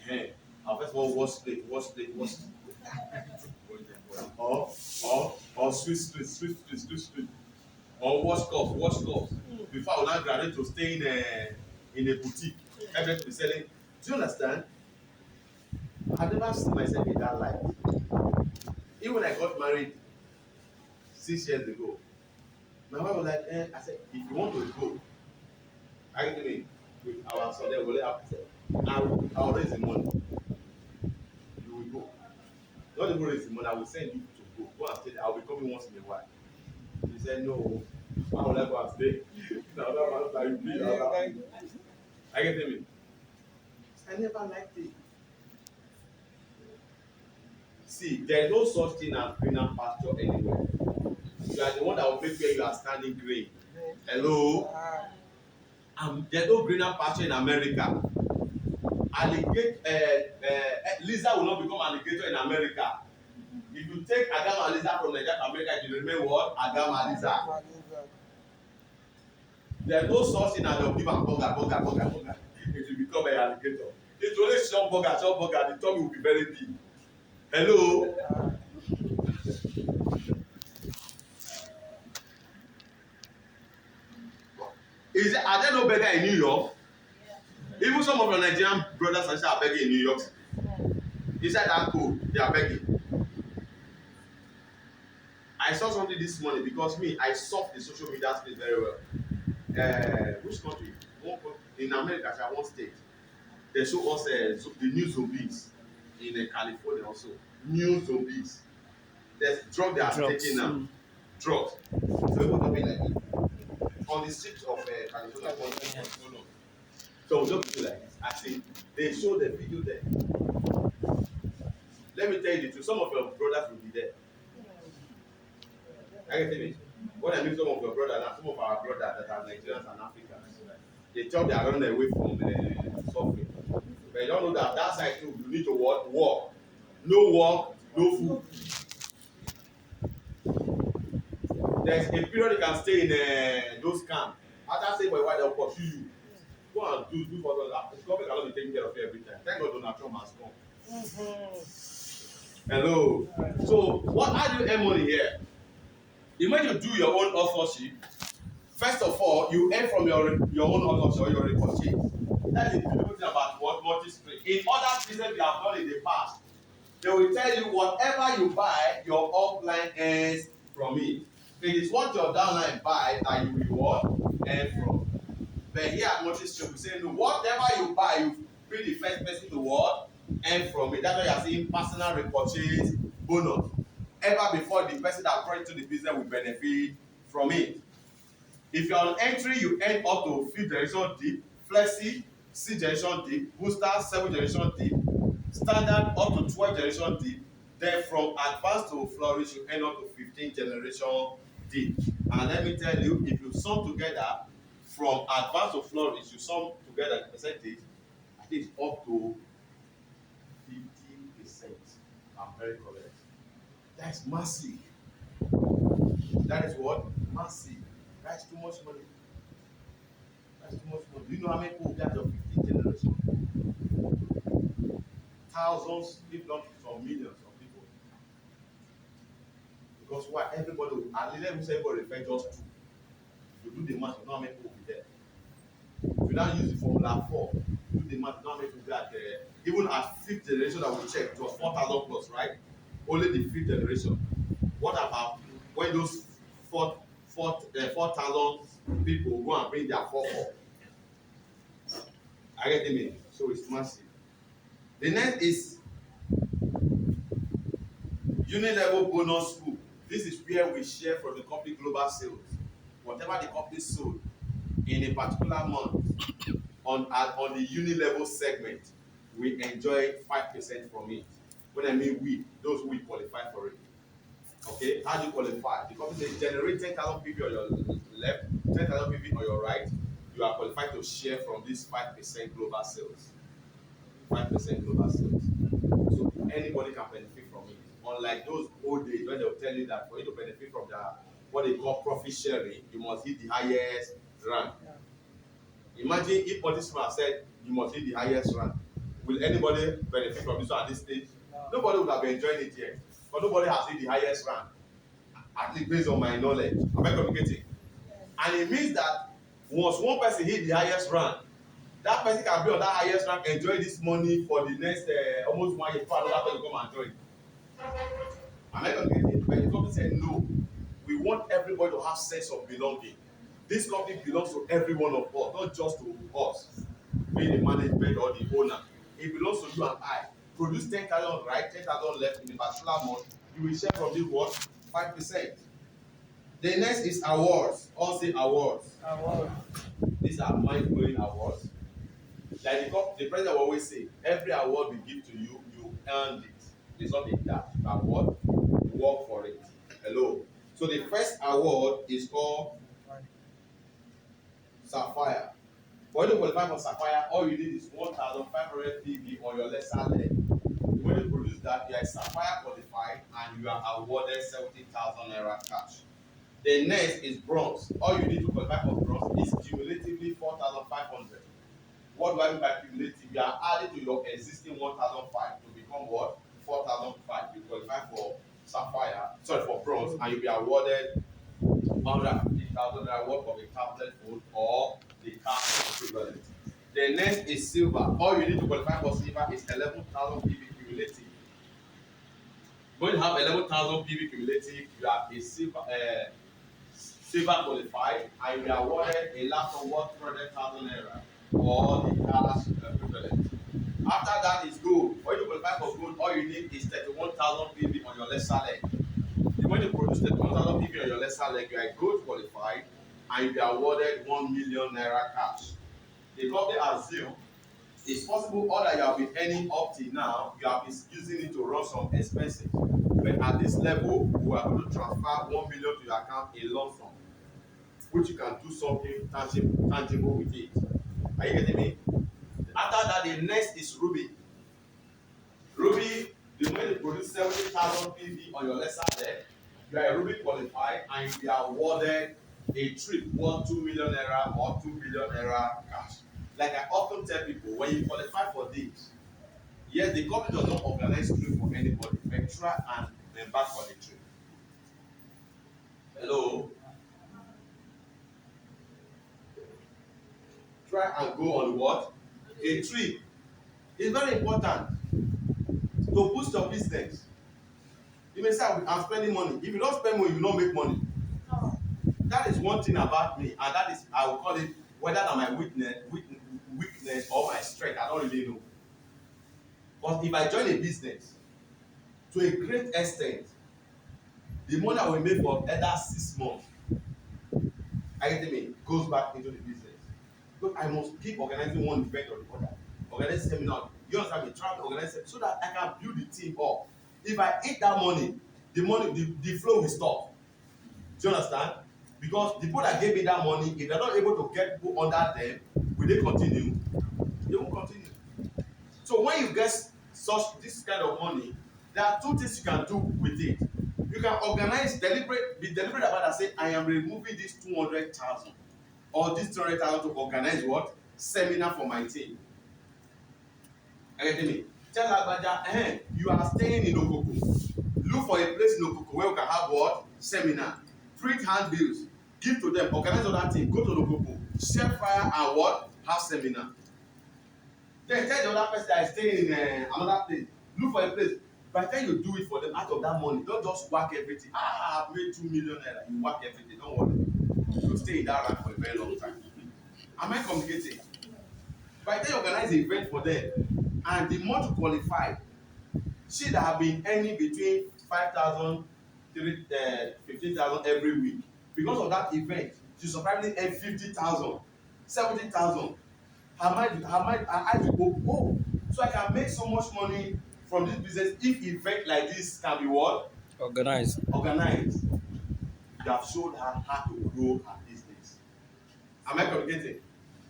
Hey, I'll first of all watch or sweet, or watch cups. Before I will now graduate to stay in a boutique. Everything be selling. Do you understand? I've never seen myself in that light. Even when I got married 6 years ago, my wife was like, I said, if you want to go, I get me with our son, then we'll let her say, I'll raise the money. You will go. Not even raise the money, I will send you to go. Go and stay there. I'll be coming once in a while. He said, no, why would I go and stay? No, that was like me. I get me. I never liked it. See, there is no such thing as greener pasture anywhere. You are the one that will make where you are standing green. Hello? There's no greener pasture in America. Lizard will not become alligator in America. If you take Adam and lizard from Nigeria to America, it will remain what? Adam and lizard. There's no such thing as they'll give am burger. It will become an alligator. It will only chop burger, the tummy will be very big. Hello? Are there no beggar in New York? Even some of your Nigerian brothers and sisters are begging in New York. Inside that code, they are begging. I saw something this morning because me, I surf the social media space very well. Which country? In America, one state. They show us the new zombies in California also. New zombies. There's drugs they are taking now. Drugs. So it will be like on the streets of California. So we'll just do like this. I see. They show the video there. Let me tell you the truth. Some of your brothers will be there. I can tell you. When I meet some of your brothers and some of our brothers that are Nigerians and Africans, they thought they are running away from suffering. But you don't know that that side too, you need to work. No work, no food. There's a period you can stay in those camps. After staying for a while, they'll pursue you. Go and do for others. The government cannot be taking care of you every time. Thank God Donald Trump has come. Hello. So, how do you earn money here? The moment you do your own authorship, first of all, you earn from your own authorship or your repurchase. That is the beautiful thing about what Multistream. In other business we have done in the past, they will tell you whatever you buy, your upline earns from it. It is what your downline buy that you will what earn from. But here at Multistream, we say no, whatever you buy, you be the first person to what earn from it. That's why you are seeing personal repurchase bonus. Ever before the person that brought it to the business will benefit from it. If you are on entry, you earn up to 5th generation deep, flexi, 6th generation deep, booster, 7th generation deep, standard up to 12th generation deep. Then from advanced to flourish, you earn up to 15th generation deep. And let me tell you, if you sum together from advanced to flourish, you sum together the percentage, I think it's up to 50%. I'm very correct. That's massive. That is what? Massive. That's too much money. That's too much money. Do you know how many people get your 15th generation? Thousands, if not some millions of people. Because why? Everybody will, at least let say everybody refer just two. You do the math, you know how many people will be there. If you now use the formula 4, do the math, you know how many people get even at 5th generation that we checked, it was 4,000 plus, right? Only the 5th generation. What about when those 4,000 people go and bring their 4,4? I get them. So it's massive. The next is uni-level bonus school. This is where we share from the company global sales. Whatever the company sold in a particular month on the uni-level segment, we enjoy 5% from it. When I mean we, those who qualify for it. Okay, how do you qualify? The company says generate 10,000 PV on your left, 10,000 PV on your right. You are qualified to share from this 5% global sales. 5% global sales. So anybody can benefit from it. Unlike those old days when they'll tell you that for you to benefit from what they call profit sharing, you must hit the highest rank. Imagine if Multistream said you must hit the highest rank. Will anybody benefit from this one at this stage? Nobody would have been enjoying it yet. But nobody has hit the highest rank, at least based on my knowledge. Am I communicating? And it means that once one person hit the highest rank, that person can be on that highest rank, enjoy this money for the next almost 1 year before another person come and join. Am I communicating? But the company said no. We want everybody to have sense of belonging. This company belongs to every one of us, not just to us, being the management or the owner. It belongs to you and I. Produce 10,000, right? 10,000 left in a particular month. You will share from this what? 5%. The next is awards. All say awards. These are mind-blowing awards. Like the president will always say, every award we give to you, you earned it. It's not a dash. Award, work for it. Hello. So the first award is called Sapphire. For you to qualify for Sapphire, all you need is 1,500 PV on your lesser leg. When you produce that, you are Sapphire qualified and you are awarded 70,000 naira cash. The next is Bronze. All you need to qualify for Bronze is cumulatively 4,500. What do I mean by cumulative? You are adding to your existing 1,005 to become what? 4,005. You qualify for Sapphire, sorry, for Bronze, and you'll be awarded 150,000 naira worth of a tablet phone or the cash equivalent. The next is Silver. All you need to qualify for Silver is 11,000 PV cumulative. When you have 11,000 PV cumulative, you are a silver qualified, and you are awarded a laptop worth 200,000 naira or the cash equivalent. After that is gold. When you qualify for gold, all you need is 31,000 PV on your lesser leg. When you produce 31,000 PV on your lesser leg, you are gold qualified and you be awarded 1 million naira cash. The company assume it's possible all that you have been earning up till now, you have been using it to run some expenses. But at this level, we are going to transfer 1 million to your account in lump sum, which you can do something tangible with it. Are you getting me? After that, the next is Ruby. Ruby, the way they produce 70,000 PV on your lesser leg, you are a Ruby qualified and you be awarded a trip worth 2 million naira or 2 billion naira cash. Like I often tell people, when you qualify for this, yes, the company does not organize trip for anybody, but try and embark on a trip. Hello? Try and go on what? A trip. It's very important to boost your business. You may say, I'm spending money. If you don't spend money, you don't make money. That is one thing about me, and that is, I will call it, whether that's my weakness or my strength, I don't really know. But if I join a business, to a great extent, the money I will make for either 6 months, I get me, goes back into the business. Because I must keep organizing one event or the other, organize seminar. You understand me? Try to organize it so that I can build the team up. If I eat that money, the flow will stop. Do you understand? Because the people that gave me that money, if they're not able to get people under them, will they continue? They won't continue. So when you get this kind of money, there are two things you can do with it. You can organize, be deliberate about it and say, I am removing this 200,000 or this 200,000 to organize what? Seminar for my team. Are you getting me? Tell Agbaja, you are staying in Okoko. Look for a place in Okoko where we can have what? Seminar. Print handbills. Give to them. Organize all that thing. Go to Okoko. Share fire and what? Have seminar. Then tell the other person that is staying in another place. Look for a place. By the time you do it for them out of that money, don't just whack everything. I've made 2 million naira. You whack everything. Don't worry. You'll stay in that rank for a very long time. Am I communicating? By the time you organize the event for them, and the more to qualify, she that have been earning between 5,000 to 15,000 every week. Because of that event, she surprisingly earn 50,000, 70,000. I will go, oh, so I can make so much money from this business if event like this can be what? Organized. Organized. You have showed her how to grow her business. Am I communicating?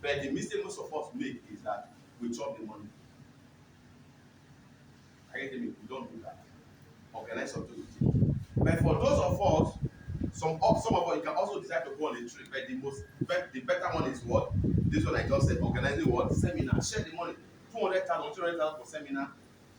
But the mistake most of us make is that we chop the money. I get me, we don't do that. Organize something with it. But for those of us, Some of us, you can also decide to go on a trip, but the better one is what? This one I just said, organizing what? Seminar. Share the money. 200,000, 200,000 for seminar.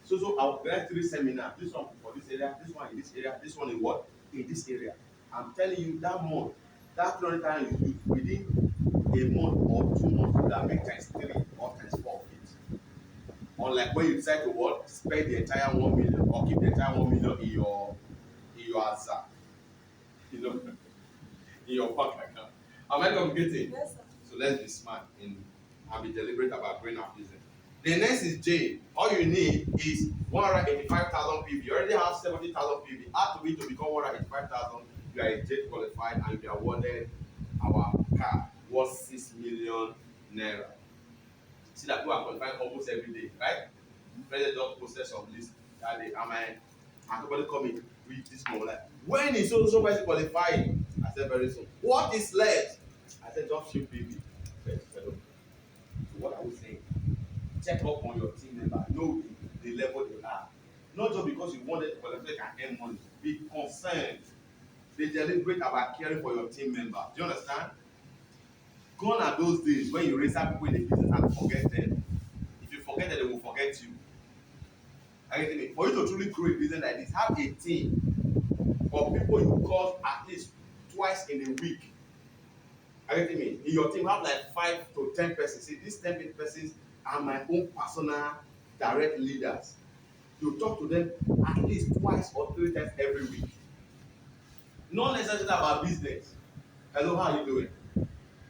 So I organize 3 seminars. This one for this area, this one in this area, this one in what? In this area. I'm telling you that month, that 300,000 you use within a month or 2 months, you will make times 3 or times 4 of it. Unlike when you decide to what? Spend the entire 1 million or keep the entire 1 million in your ASA, you know, in your bank account. Am I communicating? Yes, sir. So let's be smart and be deliberate about growing our business. The next is J. All you need is 185,000 PV. You already have 70,000 PV. Add to it to become 185,000. You are a J qualified and you are awarded our car worth 6 million naira. See that people are qualifying almost every day, right? President just posted some list that day. And somebody come in, read this one like, when is so person qualifying? I said very soon. What is left? I said just few PV. So what are we saying? Check up on your team member, know the level they are. Not just because you wanted to qualify and earn money. Be concerned. Be deliberate about caring for your team member. Do you understand? Gone are those days when you raise up people in the business and forget them. If you forget them, they will forget you. For you to truly grow a business like this, have a team of people you call at least twice in a week. In your team, have like 5 to 10 persons. See, these 10 persons are my own personal direct leaders. You talk to them at least twice or 3 times every week. Not necessarily about business. Hello, how are you doing?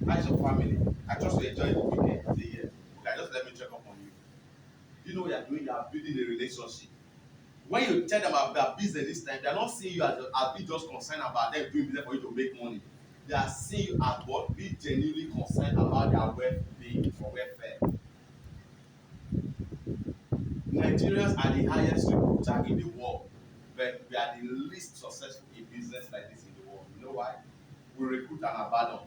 How's your family? I trust you enjoy the weekend, the year. Okay, just let me check up on you. You know what you're doing? You are building a relationship. When you tell them about business this time, they are not seeing you as being just concerned about them doing business for you to make money. They are seeing you as what? Be genuinely concerned about their well-being or welfare. Nigerians are the highest recruiter in the world, but we are the least successful in business like this in the world. You know why? We recruit and abandon.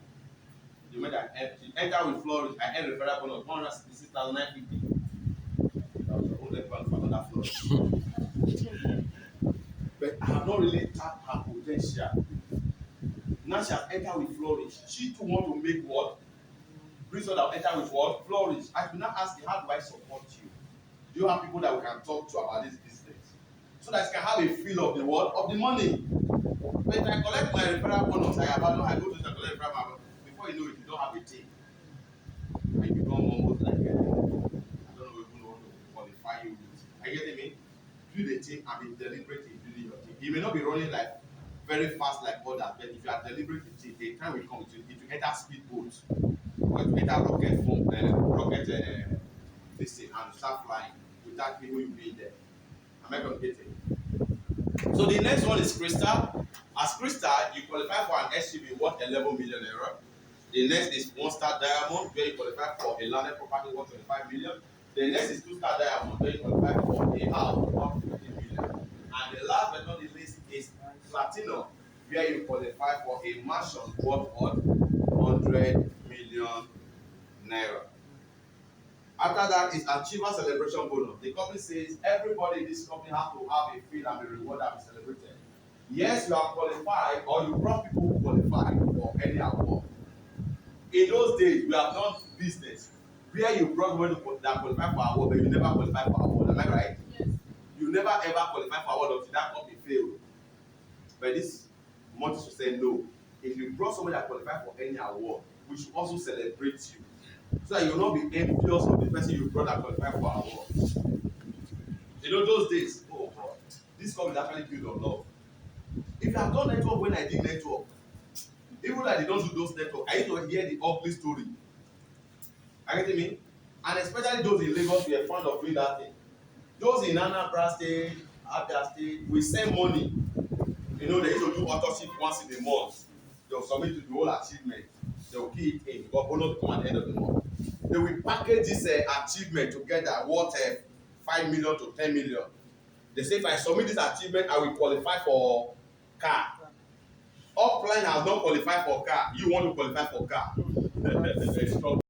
You make an enter with flourish. I earn referral bonus 166,950. That was your own level for another flourish. But I have not really tapped her potential. Now she has entered with flourish. She too want to make what? Bring someone that enter with what? Flourish. I do not ask you, how do I support you? Do you have people that we can talk to about this business? So that you can have a feel of the what? Of the money. But if I collect my referral bonus, I abandon, I go to the collect referral bonus. Before you know it, you don't have a team. And you become almost like, I don't know even want to qualify you with. I get it, mean? Build a team and be deliberate in building your team. You may not be running like very fast like others, but if you are deliberate with it, the time will come to it will enter speedboat, or it will enter rocket form, this thing, and start flying without people you being there. Am I communicating? So the next one is Crystal. As Crystal, you qualify for an SUV worth 11 million naira. The next is 1-star diamond, where you qualify for a landed property worth 25 million. The next is 2-star diamond, where you qualify for a house worth 50 million. And the last but not the least is platinum, where you qualify for a mansion worth 100 million naira. After that is achiever celebration bonus. The company says everybody in this company has to have a feel and be rewarded and be celebrated. Yes, you are qualified, or you brought people who qualify for any award. In those days, we have done business where you brought people that qualify for award, but you never qualify for award. Am I right? Yes. You never ever qualify for award until that company failed. But this month should say no. If you brought somebody that qualified for any award, we should also celebrate you, so that you will not be envious of the person you brought that qualified for award. You know those days, oh God, this company is actually built on love. If you have done network when I did network, even though I did not do those network, I used to hear the ugly story. Are you getting me? And especially those in Lagos were fond of doing that thing. Those in Anambra State, Abia State, we send money. You know, they used to do authorship once in a month. They will submit to the whole achievement. They will key it in because bonus will come at the end of the month. They will package this achievement together worth 5 million to 10 million. They say if I submit this achievement, I will qualify for car. Upline has not qualified for car. You want to qualify for car.